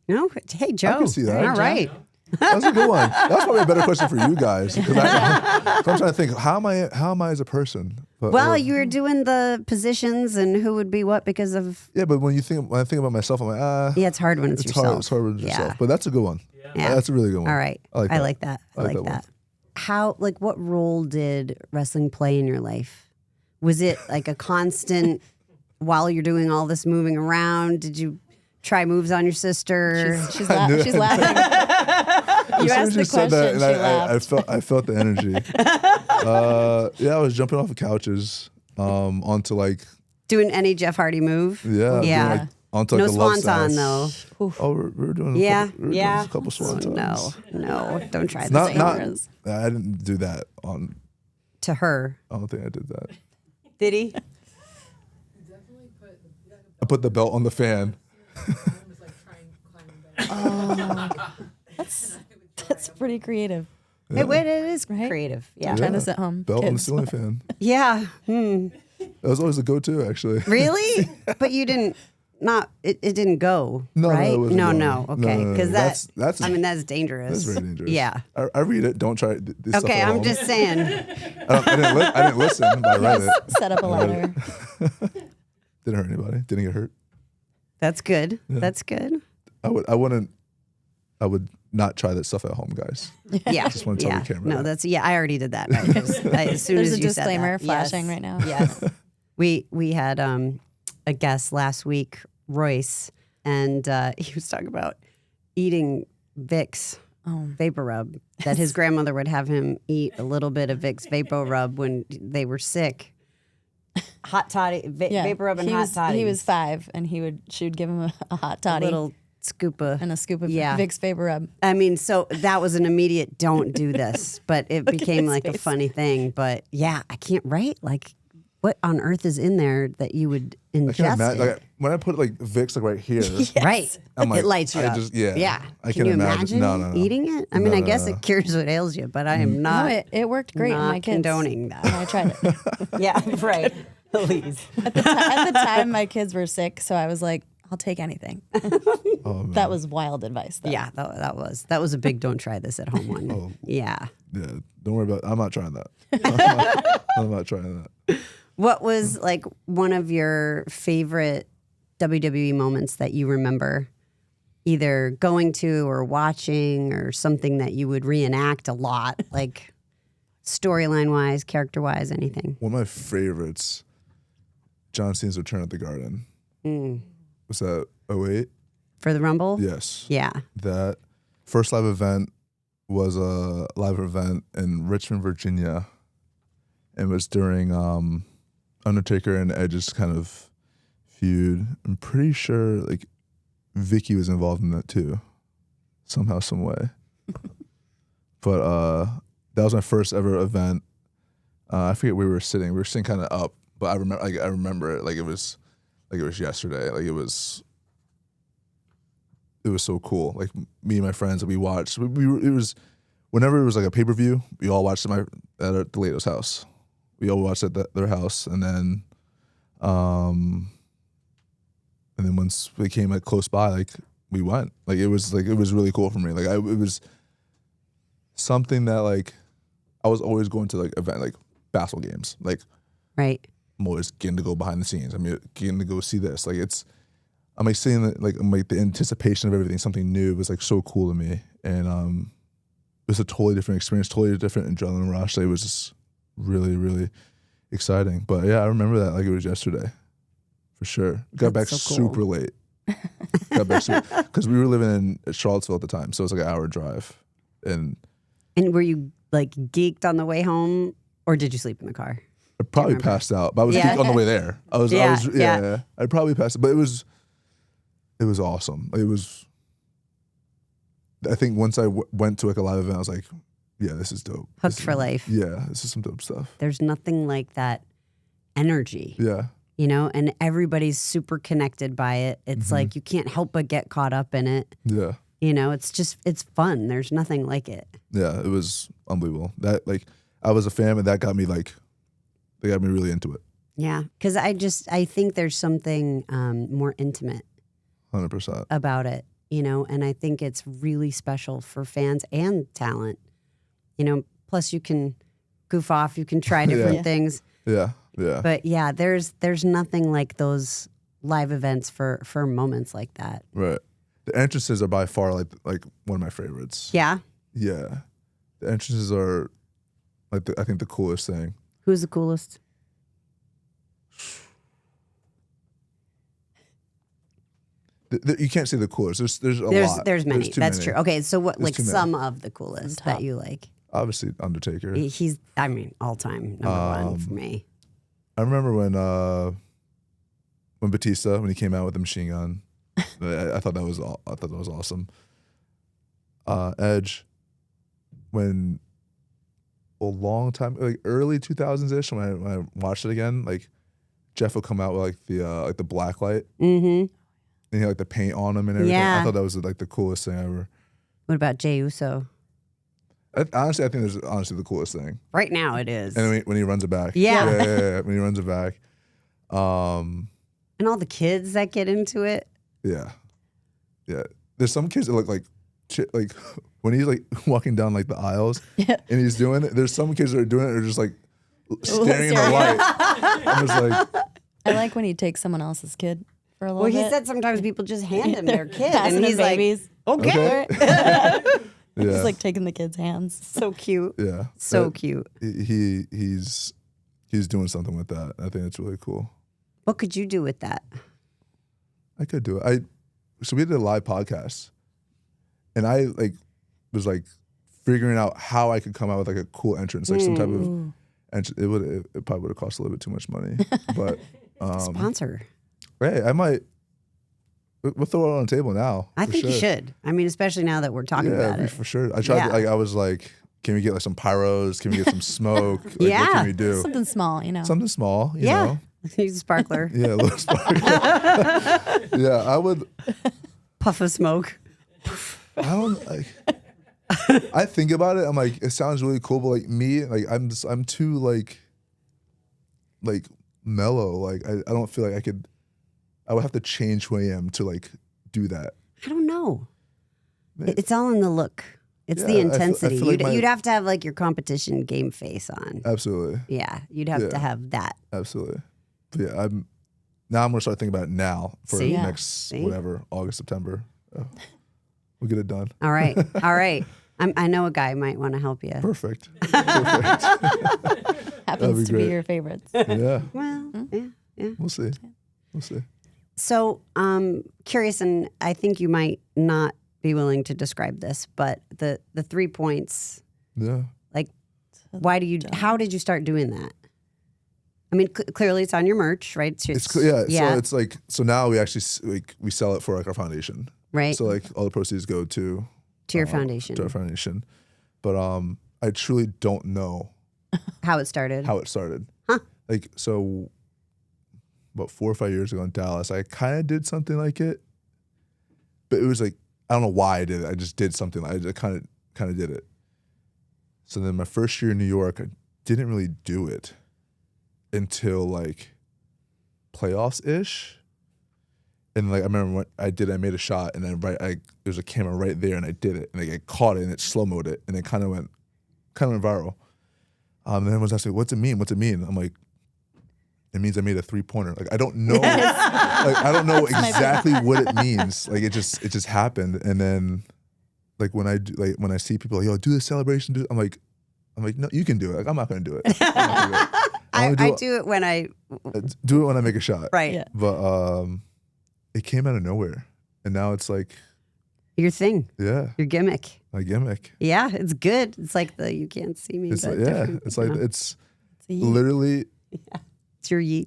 No, hey Joe. can see that. All right. That's a good one. That's probably a better question for you guys. Because I'm trying to think, how am I as a person? But, Well, you were doing the positions and who would be what because of yeah, but when I think about myself, I'm like, yeah, it's hard when it's yourself. hard. It's hard when it's yourself. But that's a good one. Yeah. That's a really good one. All right. I like that. I like one. that. How what role did wrestling play in your life? Was it like a constant while you're doing all this moving around? Did you try moves on your sister? She's laughing. You As asked soon the as you said question, that, she and laughed. I felt the energy. Yeah, I was jumping off of couches onto like Doing any Jeff Hardy move? yeah, doing, Yeah. like, onto like No the love swanton stance. though. Oh, we're doing Yeah, a couple, we're yeah. doing a couple swantons. No, don't try this. Not cameras. I didn't do that on. To her. I don't think I did that. Did he? I put the belt on the fan. That's pretty creative. It is Right? creative. Yeah. Trying this at home. Belt on the kids. ceiling fan. Yeah. That was always a go-to, actually. Really? But you didn't. It didn't go. No, no, right? it wasn't going. No. No, Okay, no, no. because That's I mean that's dangerous. That's very dangerous. Yeah. I read it. Don't try this stuff Okay, at I'm home. just saying. I didn't listen, but I read it. Set up a ladder. Didn't hurt anybody. Didn't get hurt. That's good. That's good. I would not try that stuff at home, guys. Yeah. Just want to tell yeah. the camera No, that. that's I already did that. As soon There's as a you said disclaimer that. flashing Yes. right now. Yes. We had a guest last week, Royce, and he was talking about eating Vicks Vapor Rub. That his grandmother would have him eat a little bit of Vicks Vapor Rub when they were sick. Hot toddy, Vapor Rub and he hot was, toddy. He was 5, and she would give him a hot toddy little scoop of and a scoop of yeah. Vicks Vapor Rub. I mean, so that was an immediate don't do this, but it became his like a face. funny thing. But yeah, I can't Like, what on earth is in there that you would I can't ingest? imagine. Like when I put like Vicks like right here, Right. I'm like, it lights you I up. just- yeah. Yeah. I Can can't you imagine. No. eating it? I mean, No, I no, guess no. it cures what ails you, but I am not. No, it worked great on not my kids. condoning that. And I tried it. Yeah, right. Please. At the time, my kids were sick, so I was like, I'll take anything. That was wild advice, though. Yeah, that was a big don't try this at home one. Yeah. Yeah, don't worry about it. I'm not trying that. I'm not trying that. What was like one of your favorite WWE moments that you remember either going to or watching or something that you would reenact a lot, like storyline wise, character wise, anything? One of my favorites, John Cena's return at the Garden. Was that 08? For the Rumble? Yes. Yeah. That first live event was a live event in Richmond, Virginia. and it was during Undertaker and Edge's kind of feud. I'm pretty sure like Vicky was involved in that too, somehow, some way. But that was my first ever event. I forget where we were sitting. We were sitting kind of up, but I remember it like it was yesterday. Like it was so cool. Like me and my friends, we watched. It was whenever it was like a pay-per-view, we all watched it at Toledo's house. We all watched it at their house, and then once we came like close by, like we went. Like it was really cool for me. Like it was something that like I was always going to like event like basketball games. Like Right. I'm always getting to go behind the scenes. I'm getting to go see this. Like I'm like seeing the anticipation of everything, something new was like so cool to me. And it was a totally different experience, totally different adrenaline rush. Like, it was just really, really exciting. But yeah, I remember that like it was yesterday, for sure. Got back That's so cool. super late. Got back because we were living in Charlottesville at the time, so it was like an hour drive. And were you like geeked on the way home, or did you sleep in the car? I probably passed out, but I was Yeah. on the way there. I probably passed out, but it was awesome. It was. I think once I went to like a live event, I was like, yeah, this is dope. Hooked for life. Yeah, this is some dope stuff. There's nothing like that energy, Yeah, you know, and everybody's super connected by it. It's Mm-hmm. like you can't help but get caught up in it. yeah, You know, it's fun. There's nothing like it. yeah. It was unbelievable. That like I was a fan, and that got me like, they got me really into it. Yeah. Because I think there's something more intimate 100%. about it, you know, and I think it's really special for fans and talent, you know, plus you can goof off, you can try different Yeah. things. Yeah, yeah, But yeah, there's nothing like those live events for moments like that. right. The entrances are by far like one of my favorites. Yeah. Yeah, the entrances are like I think the coolest thing. Who's the coolest? You can't say the coolest. There's a lot. There's many. too That's many. true. Okay, so what There's like too many. some of the coolest Some that top. you like? Obviously, Undertaker. He's all time number one for me. I remember when Batista, when he came out with the machine gun, I thought that was awesome. Edge, when a long time, like early 2000s ish, when I watched it again, like Jeff would come out with like the black light, Mm-hmm. and he had like the paint on him and everything. Yeah. I thought that was like the coolest thing ever. What about Jey Uso? Honestly, I think that's honestly the coolest thing. Right now it is. And when he runs it back, Yeah. yeah, when he runs it back, And all the kids that get into it. yeah. There's some kids that look like when he's like walking down like the aisles and he's doing it. There's some kids that are doing it. They're just like staring in the light. I'm just like, I like when he takes someone else's kid for a little Well, bit. he said sometimes people just hand him their kid, Passing and him he's like, babies. okay. yeah, Just like taking the kids' hands. So cute. yeah. So That- cute. He's doing something with that. I think it's really cool. What could you do with that? I could do it. So we did a live podcast, and I was figuring out how I could come out with like a cool entrance, like some type of entrance. It probably would have cost a little bit too much money, but Sponsor. hey, I might. We'll throw it on the table now. I for think you sure. should. I mean, especially now that we're talking about it. for sure. I tried. Yeah. I was like, can we get like some pyros? Can we get some smoke? Like, Yeah. What can we do? Something small, you know. Something small. You Yeah. know? Use a sparkler. Yeah, a little sparkle. Yeah, I would. Puff of smoke. I don't like. I think about it. I'm like, it sounds really cool, but like me, like I'm too like mellow. Like I don't feel like I could. I would have to change who I am to like do that. I don't know. It's all in the look. It's the Yeah, I feel intensity. like You'd have to have like your competition game face on. Absolutely, Yeah, you'd have to Yeah. have that. absolutely. But yeah, I'm gonna start thinking about it now for See? Yeah. next See? whatever August, September. We'll get it done. All right, all right. I know a guy might want to help you. Perfect. Happens be to be great. your favorites. Yeah, Well, yeah. we'll see. We'll see. So, curious, and I think you might not be willing to describe this, but the 3 points. Yeah. Like, how did you start doing that? I mean, clearly it's on your merch, right? So So it's like, so now we actually we sell it for like our foundation. Right. So like all the proceeds go to your foundation. To our foundation. But I truly don't know How it started. how it started. Like, so about 4 or 5 years ago in Dallas, I kind of did something like it, but it was like, I don't know why I did it. I just did something. I just kind of did it. So then my first year in New York, I didn't really do it until like playoffs ish. And like I remember when I did, I made a shot, and then there's a camera right there, and I did it, and like I caught it, and it slow moed it, and it kind of went viral. And then everyone's asking, "What's it mean? What's it mean?" I'm like, "It means I made a 3-pointer." Like I don't know, like I don't know exactly what it means. Like it just happened, and then like when I see people like, "Yo, do this celebration," I'm like, "No, you can do it." Like I'm not gonna do it. I do it when I do it when I make a shot. right. Yeah. But it came out of nowhere, and now it's like, Your thing, yeah, your gimmick. my gimmick. Yeah, it's good. It's like the you can't see me. It's but like, yeah, different, it's you like know? it's a yeet. literally. It's your yeet.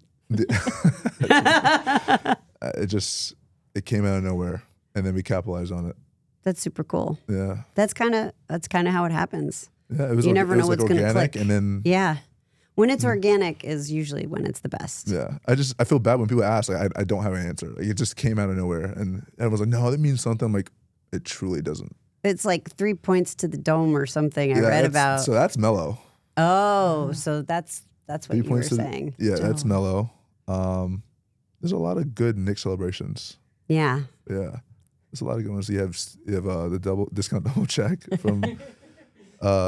It came out of nowhere, and then we capitalized on it. That's super cool. Yeah, That's kind of how it happens. yeah. It was. You never it was know like what's gonna organic, click. and then Yeah. When it's organic is usually when it's the best. yeah. I feel bad when people ask. Like I don't have an answer. Like it just came out of nowhere, and everyone's like, "No, that means something." I'm like, it truly doesn't. It's like 3 points to the dome or something I Yeah, read that's- about. So that's mellow. Oh, so that's what 3 you were points to saying. yeah, that's mellow. There's a lot of good Knicks celebrations. Yeah. Yeah, there's a lot of good ones. You have the discount double check from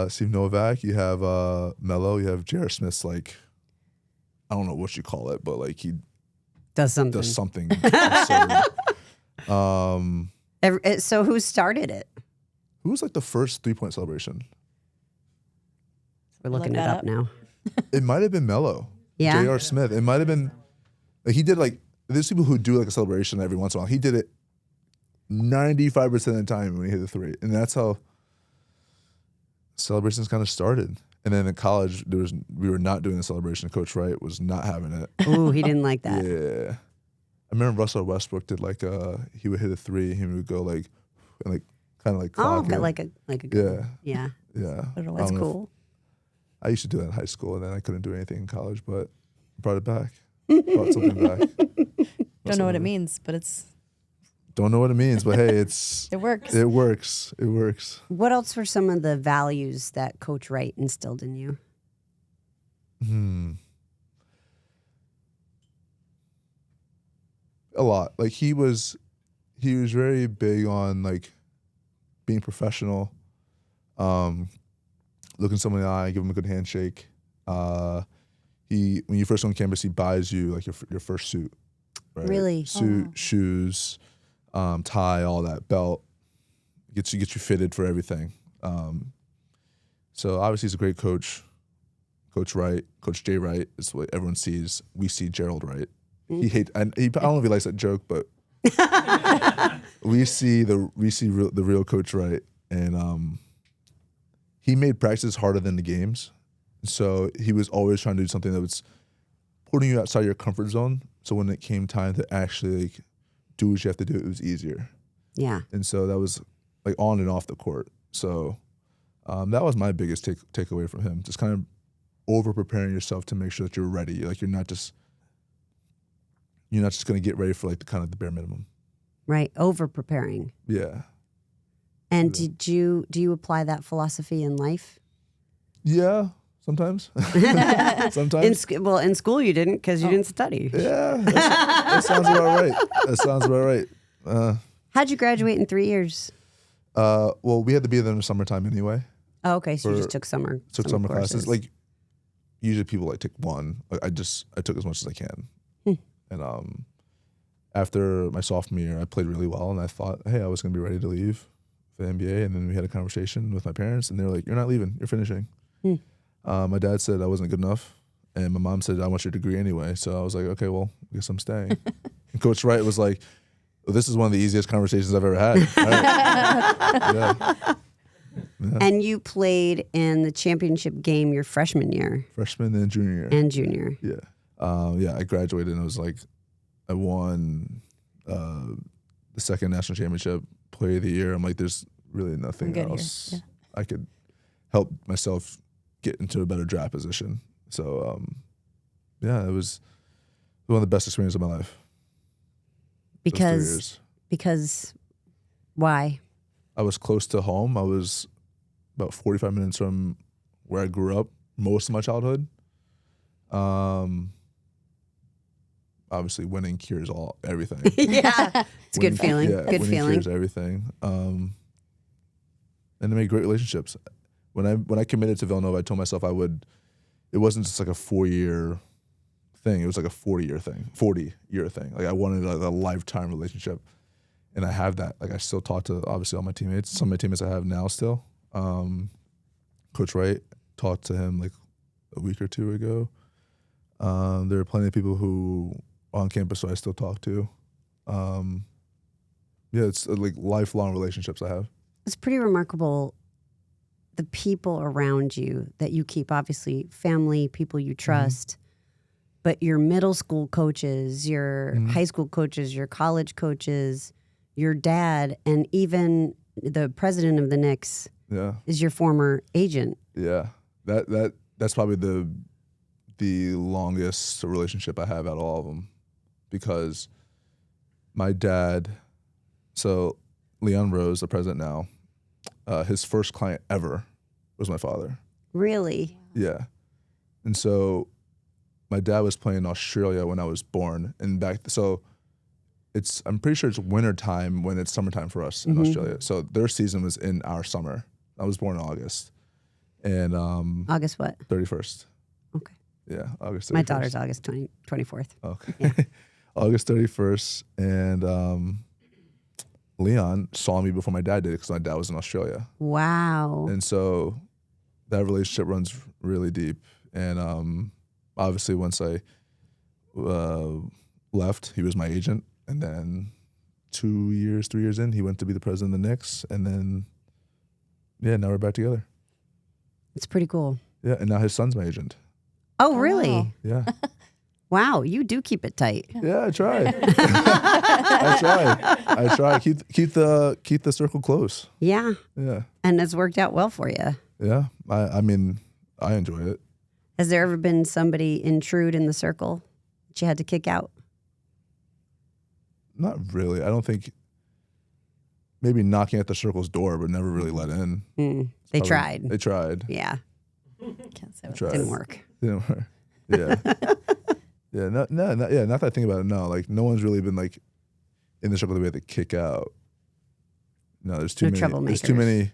Steve Novak. You have Melo. You have J.R. Smith's like, I don't know what you call it, but like he Does something. does something absurd. So who started it? Who was like the first 3-point celebration? We're looking Look it that up up. now. It might have been Melo. Yeah? J.R. Smith. It might have been like he did like there's people who do like a celebration every once in a while. He did it 95% of the time when he hit the 3. And that's how celebrations kind of started. And then in college, we were not doing the celebration. Coach Wright was not having it. Ooh, he didn't like that. Yeah. I remember Russell Westbrook did like he would hit a 3, he would go like and like kind of like Oh, clock but it. like a goal. Yeah. Yeah. I don't know. I That's don't know if- cool. I used to do that in high school, and then I couldn't do anything in college, but brought it back. Brought something back. Don't know what it means, but Don't know what it means, but hey, it works. it works. It works. What else were some of the values that Coach Wright instilled in you? A lot. Like he was very big on like being professional, looking someone in the eye, give them a good handshake. When you first go on campus, he buys you like your first suit. Right? Really? Suit, shoes, tie, all that, belt. Gets you fitted for everything. So obviously he's a great coach. Coach Wright, Coach Jay Wright is what everyone sees. We see Gerald Wright. I don't know if he likes that joke, but we see the real Coach Wright, and he made practice harder than the games. So he was always trying to do something that was putting you outside your comfort zone. So when it came time to actually like do what you have to do, it was easier. Yeah. And so that was like on and off the court. So that was my biggest takeaway from him. Just kind of over preparing yourself to make sure that you're ready. Like you're not just going to get ready for like the bare minimum. Right. Over preparing. Yeah. And do you apply that philosophy in life? Yeah. Sometimes. Sometimes. In school you didn't because you didn't study. Yeah. That sounds about right. That sounds about right. How'd you graduate in 3 years? Well, we had to be there in the summertime anyway. Oh, okay. So you just For- took summer Summer classes. courses. Like usually people like take one. Like I took as much as I can. And after my sophomore year, I played really well, and I thought, hey, I was gonna be ready to leave for the NBA. And then we had a conversation with my parents, and they were like, "You're not leaving. You're finishing." My dad said I wasn't good enough, and my mom said, "I want your degree anyway." So I was like, "Okay, well, I guess I'm staying." And Coach Wright was like, well, "This is one of the easiest conversations I've ever had." Yeah. And you played in the championship game your freshman year Freshman and junior year. and junior. Yeah. I graduated and it was like I won the second national championship, player of the year. I'm like, there's really nothing good here. else Yeah. I could help myself get into a better draft position. So it was one of the best experiences of my life. Those 3 years. Because why? I was close to home. I was about 45 minutes from where I grew up most of my childhood. Obviously, winning cures everything. Yeah, it's a good feeling. Yeah, Good winning feeling. cures everything. And I made great relationships. When I committed to Villanova, I told myself I would. It wasn't just like a 4-year thing. It was like a 40-year thing. Like I wanted like a lifetime relationship, and I have that. Like I still talk to obviously all my teammates. Some of my teammates I have now still. Coach Wright, talked to him like a week or 2 ago. There are plenty of people who on campus who I still talk to. It's like lifelong relationships I have. It's pretty remarkable, the people around you that you keep, obviously family, people you trust, but your middle school coaches, your high school coaches, your college coaches, your dad, and even the president of the Knicks Yeah. is your former agent. Yeah. That's probably the longest relationship I have out of all of them, because my dad, so Leon Rose, the president now, his first client ever was my father. Really? Yeah. And so my dad was playing in Australia when I was born, and I'm pretty sure it's winter time when it's summertime for us in Australia. So their season was in our summer. I was born in August. And August what? 31st. Okay. Yeah, August 31st. My daughter's August 24th. Okay. August 31st. And Leon saw me before my dad did, because my dad was in Australia. Wow. And so that relationship runs really deep. And obviously once I left, he was my agent. And then 3 years in, he went to be the president of the Knicks. And then, now we're back together. It's pretty cool. Yeah, and now his son's my agent. Oh, really? wow. Yeah. Wow, you do keep it tight. Yeah, I try. I try. Keep the circle close. Yeah. Yeah. And it's worked out well for you. Yeah. I mean, I enjoy it. Has there ever been somebody intrude in the circle that you had to kick out? Not really. I don't think. Maybe knocking at the circle's door, but never really let in. They tried. They tried. Yeah, Can't say what Tried. didn't work. Didn't work. Yeah. Yeah. Not that I think about it. No, like no one's really been like in the circle that we had to kick out. No, there's too No many. There's too troublemakers. many.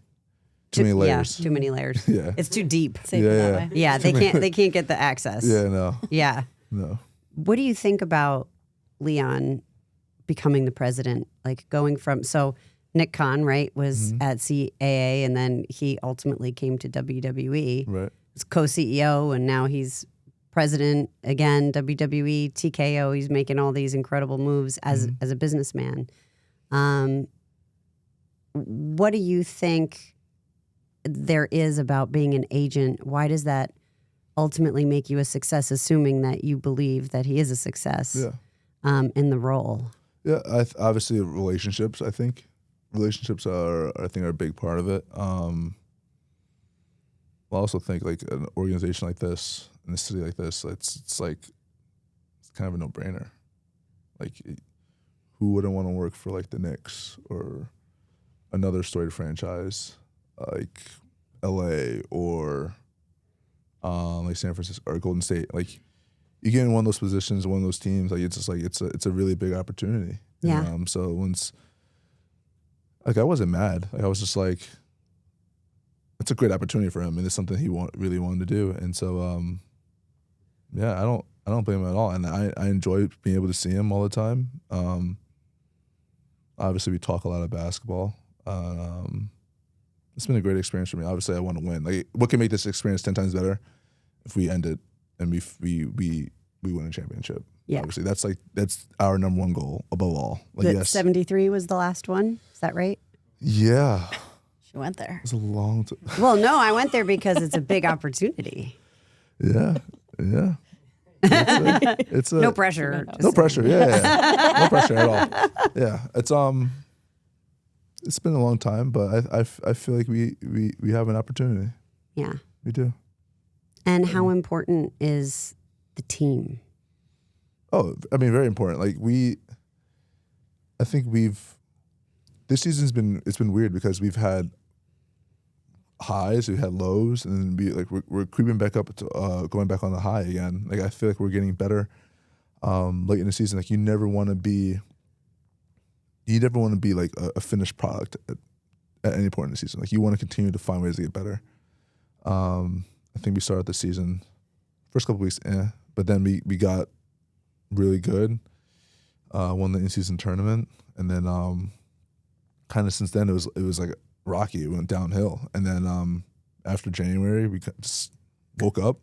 Too many layers. Yeah, too many layers. Yeah. It's too deep. Save Yeah, it that yeah. way. Yeah, they can't get the access. Yeah. No. Yeah. No. What do you think about Leon becoming the president? Like going from, so Nick Khan, right, was at CAA, and then he ultimately came to WWE. Right. Was co-CEO, and now he's president again, WWE, TKO. He's making all these incredible moves as a businessman. What do you think there is about being an agent? Why does that ultimately make you a success, assuming that you believe that he is a success in the role? Yeah. Obviously, relationships. I think relationships are a big part of it. I also think like an organization like this, in a city like this, it's kind of a no-brainer. Like, who wouldn't want to work for like the Knicks or another storied franchise like LA or like San Francisco or Golden State? Like, you get in one of those positions, one of those teams, like it's just like it's a really big opportunity. Yeah. And, so once, like, I wasn't mad. Like, I was just like, it's a great opportunity for him, and it's something he really wanted to do. And so, I don't blame him at all, and I enjoy being able to see him all the time. Obviously, we talk a lot of basketball. It's been a great experience for me. Obviously, I want to win. Like, what can make this experience 10 times better if we end it and we win a championship? Yeah. Obviously, that's our number one goal above all. Like, The yes, 73 was the last one. Is that right? yeah, She went there. it's a long time. Well, no, I went there because it's a big opportunity. Yeah, yeah. It's a No pressure. no pressure. Yeah. No pressure at all. Yeah. It's been a long time, but I feel like we have an opportunity. Yeah. We do. And how important is the team? Oh, I mean, very important. Like I think this season's been weird because we've had highs, we've had lows, and then we're creeping back up to going back on the high again. Like I feel like we're getting better late in the season. Like you never want to be like a finished product at any point in the season. Like you want to continue to find ways to get better. I think we started the season first couple weeks, but then we got really good. Won the in-season tournament, and then kind of since then it was like rocky. It went downhill, and then after January we just woke up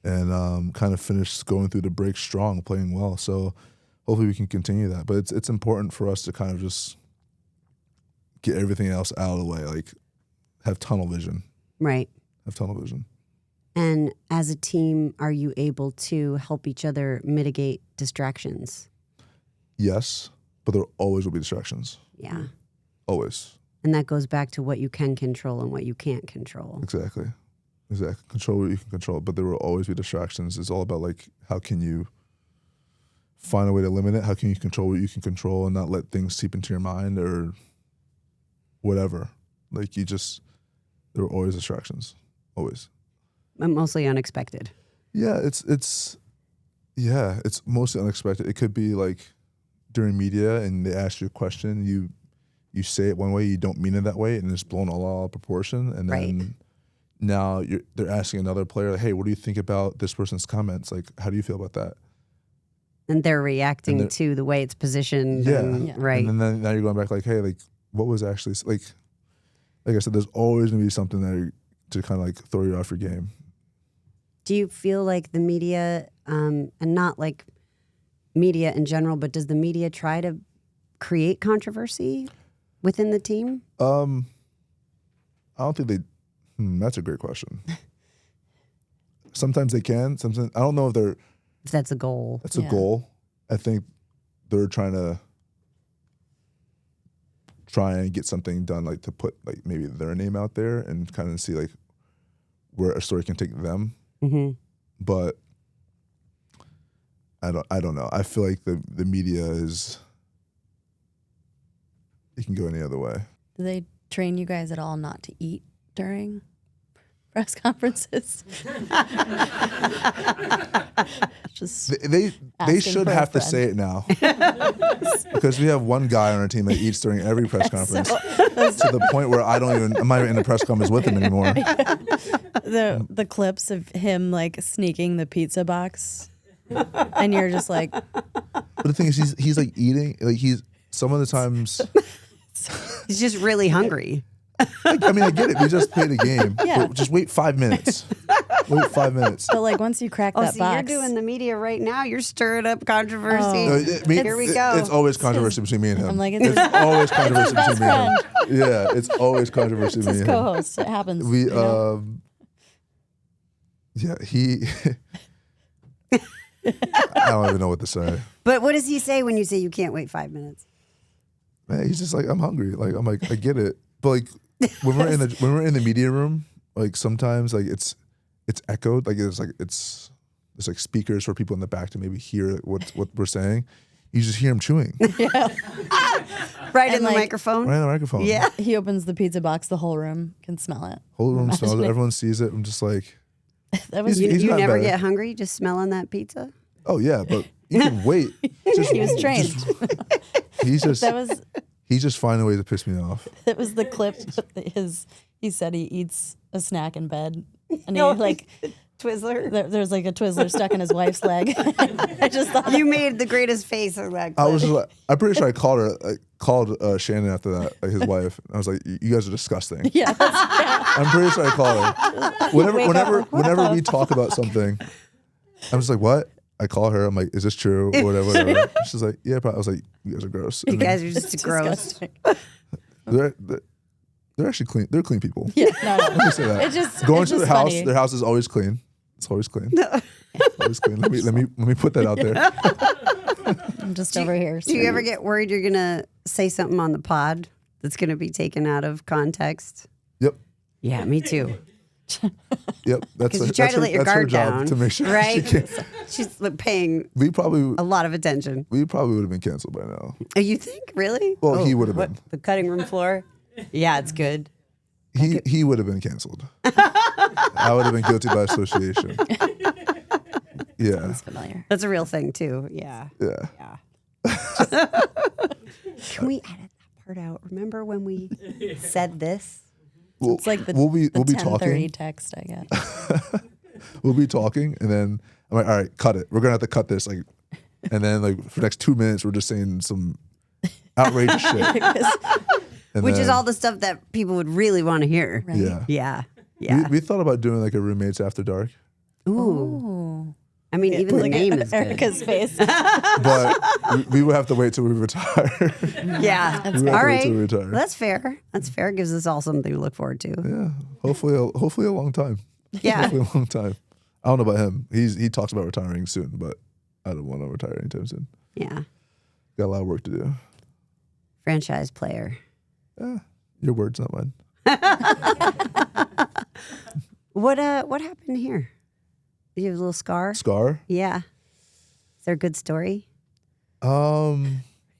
and kind of finished going through the break strong, playing well. So hopefully we can continue that. But it's important for us to kind of just get everything else out of the way, like have tunnel vision. Right. Have tunnel vision. And as a team, are you able to help each other mitigate distractions? Yes, but there always will be distractions. Yeah. Always. And that goes back to what you can control and what you can't control. Exactly. Control what you can control, but there will always be distractions. It's all about like how can you find a way to limit it? How can you control what you can control and not let things seep into your mind or whatever? Like there are always distractions. Always. Mostly unexpected. Yeah, it's mostly unexpected. It could be like during media and they ask you a question, you say it one way, you don't mean it that way, and it's blown all out of proportion. And then now they're asking another player, like, hey, what do you think about this person's comments? Like, how do you feel about that? And they're reacting to the way it's positioned. Yeah. Right. And then now you're going back like, hey, like, what was actually, like I said, there's always going to be something to kind of like throw you off your game. Do you feel like the media, and not like media in general, but does the media try to create controversy within the team? I don't think they. That's a great question. Sometimes they can. Sometimes I don't know if that's a goal. That's a goal. I think they're trying and get something done, like to put like maybe their name out there and kind of see like where a story can take them. Mm-hmm. But I don't know. I feel like the media it can go any other way. Do they train you guys at all not to eat during press conferences? Just they should have to say it now because we have one guy on our team that eats during every press conference to the point where I'm not even in the press conference with him anymore. The clips of him like sneaking the pizza box, and you're just like. But the thing is, he's like eating, like some of the times he's just really hungry. I mean, I get it. We just played a game. Yeah. But just wait 5 minutes. Wait 5 minutes. But like once you crack that so box, you're doing the media right now. You're stirring up controversy. Here we go. It's always controversy between me and him. I'm like, it's always controversy between me and him. Yeah, it's always controversy it's between his me and him. co-host. It happens. We, you know? he. I don't even know what to say. But what does he say when you say you can't wait 5 minutes? Man, he's just like, I'm hungry. Like I'm like, I get it, but like when we're in the media room, like sometimes like it's echoed, like there's like speakers for people in the back to maybe hear what we're saying. You just hear him chewing. Yeah. Right in the microphone. Right in the microphone. Yeah. He opens the pizza box. The whole room can smell it. Whole room smells it. Everyone sees it. I'm just like, That was He's You not never better. get hungry just smelling that pizza? oh yeah, but you can wait. he was trained. He's just That was he's just finding a way to piss me off. that was the clip. He said he eats a snack in bed, and No. he like Twizzler. there's like a Twizzler stuck in his wife's leg. I just thought You made the greatest face of that. I was clip. just like, I'm pretty sure I called Shannon after that, like his wife. I was like, you guys are disgusting. yeah, I'm pretty sure I called her. Whenever we talk about something, I'm just like, what? I call her. I'm like, is this true? Or whatever. She's like, yeah. Probably. I was like, you guys are gross. You And then guys are just gross. disgusting. they're actually clean. They're clean people. Yeah, no. Let me say that. It just Going it's to just their house, funny. their house is always clean. It's always clean. It's always clean. Let me put that out there. I'm just over here. Do you ever get worried you're gonna say something on the pod that's gonna be taken out of context? Yep. Yeah, me too. Yep. That's Because you try to let your guard down, to make sure right? she can't. She's paying We probably a lot of attention. would have been canceled by now. Oh, you think really? Well, he would have what, been. the cutting room floor. Yeah, it's good. He would have been canceled. I would have been guilty by association. Yeah. familiar? That's a real thing too. Yeah. Yeah. Yeah. Can we edit that part out? Remember when we said this? We'll, It's like the, we'll be the we'll be 10:30 talking. text I get. We'll be talking, and then I'm like, all right, cut it. We're gonna have to cut this. Like, and then like for the next 2 minutes, we're just saying some outrageous shit. And Which is then- all the stuff that people would really want to hear. Right. Yeah. Yeah. Yeah. We thought about doing like a roommates after dark, Ooh. Ooh. I mean, even the name is good. Erica's face. but we would have to wait till we retire. Yeah. We would have All to wait right. till we retire. That's fair. That's fair. Gives us all something to look forward to. Yeah, hopefully a long time. Yeah. Hopefully a long time. I don't know about him. He talks about retiring soon, but I don't want to retire anytime soon. Yeah. Got a lot of work to do. Franchise player. Yeah, your words, not mine. What happened here? You have a little scar? Scar. Yeah. Is there a good story?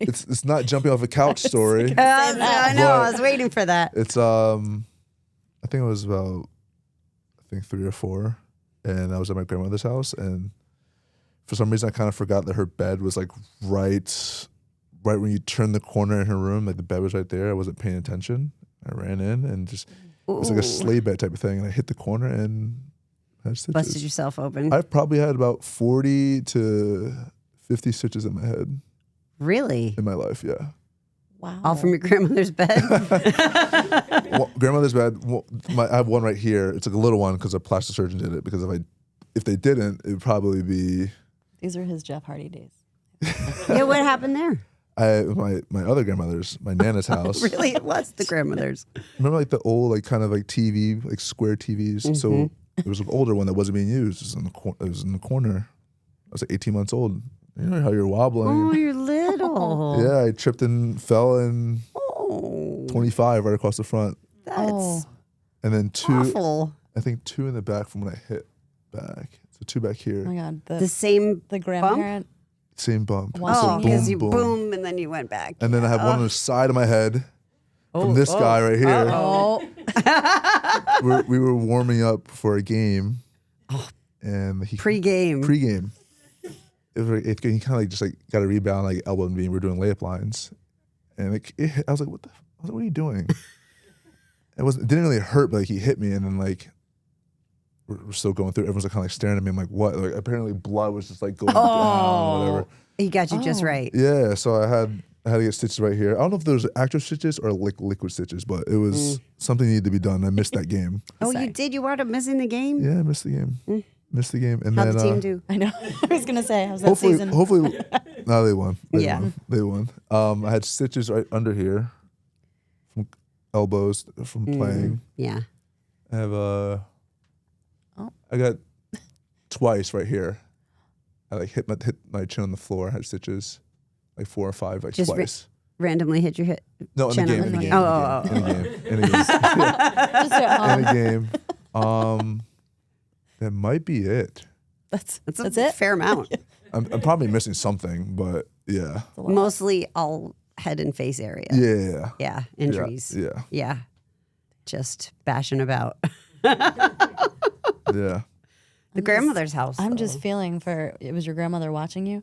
It's not jumping off a couch story. I know. I But- was waiting for that. It's I think it was about 3 or 4, and I was at my grandmother's house, and for some reason I kind of forgot that her bed was like right when you turn the corner in her room, like the bed was right there. I wasn't paying attention. I ran in and just it was like a sleigh bed type of thing, and I hit the corner and had stitches. Busted yourself open. I've probably had about 40 to 50 stitches in my head Really? in my life. Yeah. Wow. All from your grandmother's bed? Grandmother's bed. I have one right here. It's like a little one because a plastic surgeon did it. Because if they didn't, it would probably be. These are his Jeff Hardy days. Yeah, what happened there? My other grandmother's, my nana's house. Really? It was the grandmother's. Remember like the old like kind of like TV, like square TVs. So there was an older one that wasn't being used. It was in the corner. I was like 18 months old. You know how you're wobbling. Oh, you're little. Yeah, I tripped and fell and Oh, 25 right across the front, that's Oh. and then 2. awful. I think 2 in the back from when I hit back. So 2 back here. Oh my God. The same the grandparent. Same bump. Wow. So Oh, because you boom. boom and then you went back. And then I have one on the side of my head from this guy right here. Oh. We were warming up for a game, and he Pre-game. pregame. It was like 8th grade. He kind of like just like got a rebound, like elbowed me. We were doing layup lines, and I was like, "What the? I was like, what are you doing?" It didn't really hurt, but like he hit me, and then like we're still going through. Everyone's like kind of like staring at me. I'm like, "What?" Like apparently blood was just like going down or whatever. He got you just right. Yeah, so I had to get stitches right here. I don't know if there was actual stitches or liquid stitches, but it was something needed to be done. I missed that game. Oh, Sorry. you did? You wound up missing the game? Yeah, I missed the game. Missed the game, and How'd then the team do? I know. I was going to say, how's that season? hopefully, no, they won. Yeah. They won. I had stitches right under here from elbows from playing. Yeah. I have I got twice right here. I like hit my chin on the floor. Had stitches, like 4 or 5, like Just twice. Randomly hit your hit. No, in the chin on game. In the the game. Oh, In the game. Just at home. In the game. That might be it. That's That's it? fair amount. I'm probably missing something, but yeah. Mostly all head and face area. Yeah. Yeah. Injuries. Yeah. Yeah. Just bashing about. Yeah. The grandmother's house. I'm though. just feeling for, it was your grandmother watching you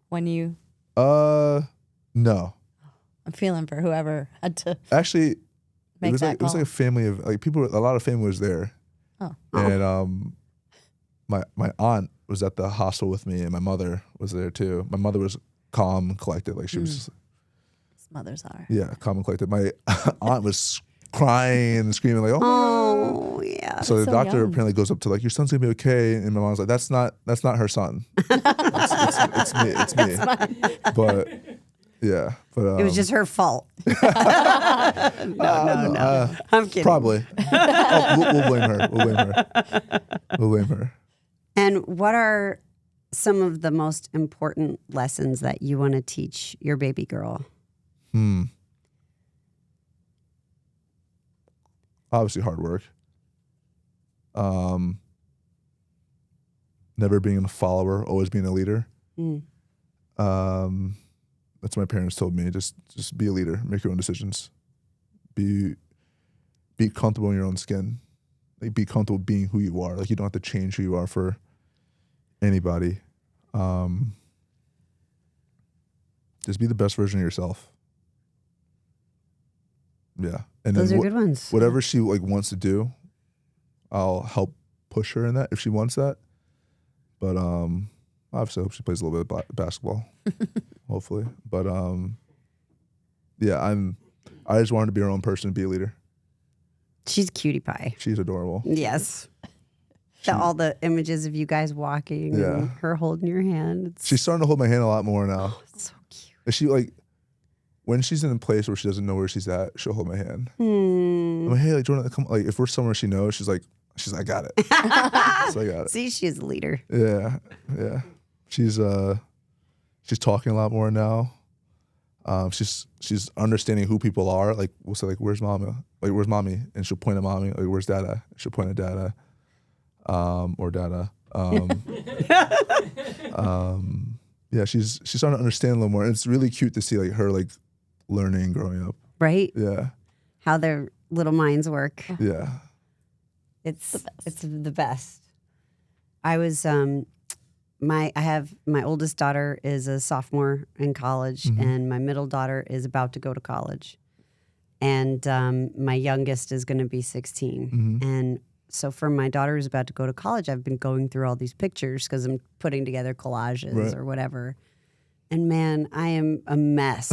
when you, No. I'm feeling for whoever had to Actually, it make was that like it was call. like a family of like people. A lot of family was there, Oh. and my aunt was at the hospital with me, and my mother was there too. My mother was calm and collected, like she was Mothers are. calm and collected. My aunt was crying and screaming like, "Oh my God." Oh, yeah. So the so doctor young. apparently goes up to like, "Your son's gonna be okay," and my mom's like, "That's not her son. it's me. But yeah, but It was just her fault. No. I'm kidding. probably. We'll blame her. We'll blame her. And what are some of the most important lessons that you want to teach your baby girl? Obviously hard work. Never being a follower, always being a leader. That's what my parents told me. Just be a leader, make your own decisions. Be comfortable in your own skin. Like, be comfortable being who you are. Like, you don't have to change who you are for anybody. Just be the best version of yourself. Yeah. And Those then are good ones. whatever she like wants to do, I'll help push her in that if she wants that. But obviously I hope she plays a little bit of basketball. Hopefully. But yeah, I just wanted to be her own person and be a leader. She's cutie pie. She's adorable. Yes. All the images of you guys walking and her holding your hand. She's starting to hold my hand a lot more now. So cute. And she like, when she's in a place where she doesn't know where she's at, she'll hold my hand. I'm like, hey, like, Jordan, come. Like, if we're somewhere she knows, she's like, I got it. So I got it. See, she's a leader. Yeah. She's talking a lot more now. She's understanding who people are. Like, we'll say, like, where's mama? Like, where's mommy? And she'll point at mommy. Like, where's dada? She'll point at dada. Or dada. Yeah, she's starting to understand a little more. And it's really cute to see like her like learning, growing up. Right? Yeah. How their little minds work. Yeah. It's the best. I was I have my oldest daughter is a sophomore in college, and my middle daughter is about to go to college, and my youngest is going to be 16. And so for my daughter who's about to go to college, I've been going through all these pictures because I'm putting together collages or whatever. And man, I am a mess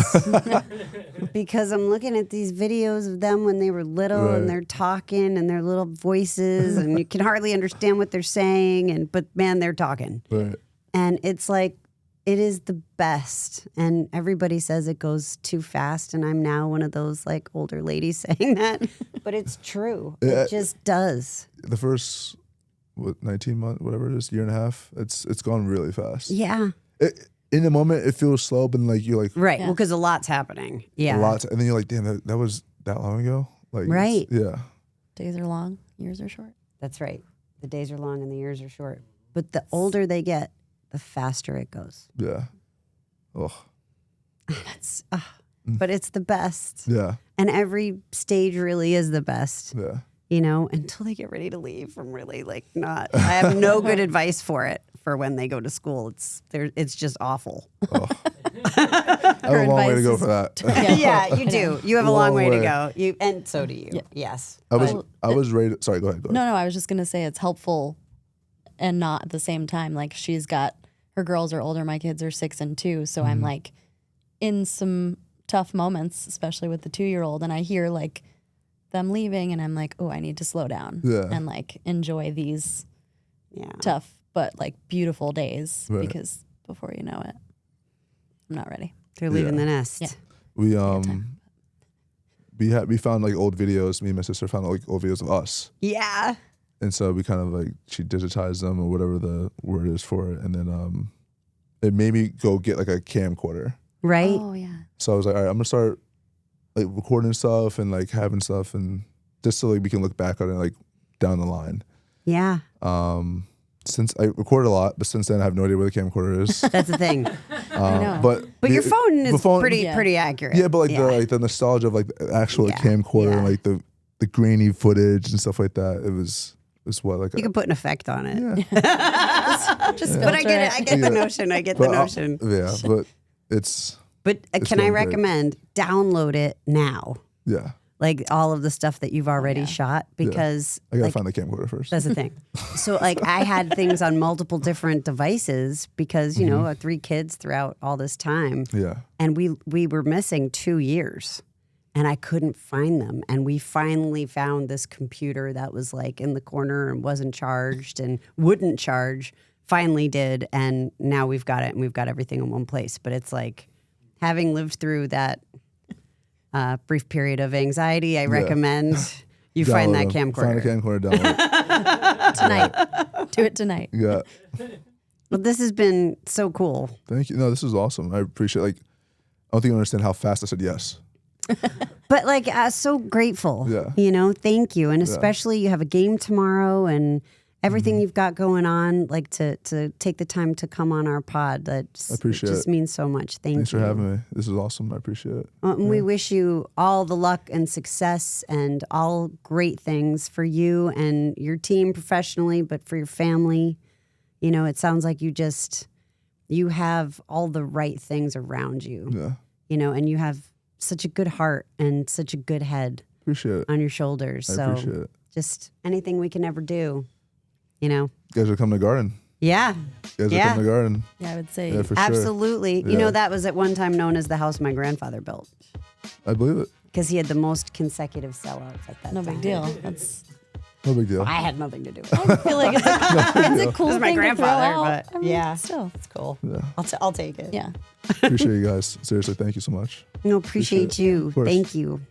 because I'm looking at these videos of them when they were little and they're talking and their little voices and you can hardly understand what they're saying. But man, they're talking. Right. And it's like, it is the best. And everybody says it goes too fast. And I'm now one of those like older ladies saying that, but it's true. It just does. The first 19 months, whatever it is, year and a half, it's gone really fast. Yeah. In the moment, it feels slow, but like you're like Right. Yeah. Well, because a lot's happening. Yeah. a lot, and then you're like, damn, that was that long ago. Like, right. Yeah. Days are long, years are short. That's right. The days are long and the years are short. But the older they get, the faster it goes. Yeah. Oh. That's, but it's the best. Yeah. And every stage really is the best. Yeah. You know, until they get ready to leave. I'm really like not. I have no good advice for it for when they go to school. It's just awful. Oh. I have a long way to go for that. Yeah, you do. You have a long way to go. And so do you. Yeah. Yes. I was ready. Sorry, go ahead. No, I was just gonna say it's helpful, and not at the same time. Like she's got her girls are older. My kids are 6 and 2, so I'm like in some tough moments, especially with the 2-year-old, and I hear like them leaving, and I'm like, oh, I need to slow down and like enjoy these tough but like beautiful days because before you know it, I'm not ready. They're leaving the nest. Yeah. We found like old videos. Me and my sister found like old videos of us. Yeah. And so we kind of like, she digitized them or whatever the word is for it. And then it made me go get like a camcorder. Right. Oh yeah. So I was like, all right, I'm gonna start like recording stuff and like having stuff, and just so like we can look back on it like down the line. Yeah. Since I recorded a lot, but since then I have no idea where the camcorder is. That's the thing. I know. But Your phone is pretty accurate. Yeah, but like the nostalgia of like the actual like, camcorder and like the grainy footage and stuff like that. It was what like you can put an effect on it. Yeah. But I get it. I get the notion. I get the notion. Yeah, but it's. But it's can I going great. recommend download it now? Yeah. Like all of the stuff that you've already shot, because I gotta like, find the camcorder first. that's the thing. So like I had things on multiple different devices because, you know, 3 kids throughout all this time. Yeah. And we were missing 2 years and I couldn't find them. And we finally found this computer that was like in the corner and wasn't charged and wouldn't charge. Finally did. And now we've got it and we've got everything in one place. But it's like having lived through that brief period of anxiety, I recommend You find that Download them. camcorder. Find a camcorder, download it. Tonight. Do it tonight. Yeah. Well, this has been so cool. Thank you. No, this is awesome. I appreciate. Like, I don't think you understand how fast I said yes. But like, so grateful. Yeah. You know, thank you, and especially you have a game tomorrow and everything you've got going on. Like to take the time to come on our pod. That I appreciate just it. means so much. Thanks you. for having me. This is awesome. I appreciate it. And we wish you all the luck and success and all great things for you and your team professionally, but for your family. You know, it sounds like you have all the right things around you. Yeah. You know, and you have such a good heart and such a good head Appreciate it. on your shoulders. I So appreciate it. just anything we can ever do, you know. You guys are coming to Garden. Yeah. You guys are Yeah. coming to Garden. Yeah, I would say. Yeah, for sure. Absolutely. You Yeah. know, that was at one time known as the house my grandfather built I believe it. because he had the most consecutive sellouts at that No time. big deal. That's. No big deal. I had nothing to do with I it. feel like it's a cool This is my thing grandfather, to throw out. but I mean, yeah. still. It's cool. Yeah. I'll take it. Yeah. Appreciate you guys. Seriously, thank you so much. No, appreciate Appreciate it. you. Of course. Thank you.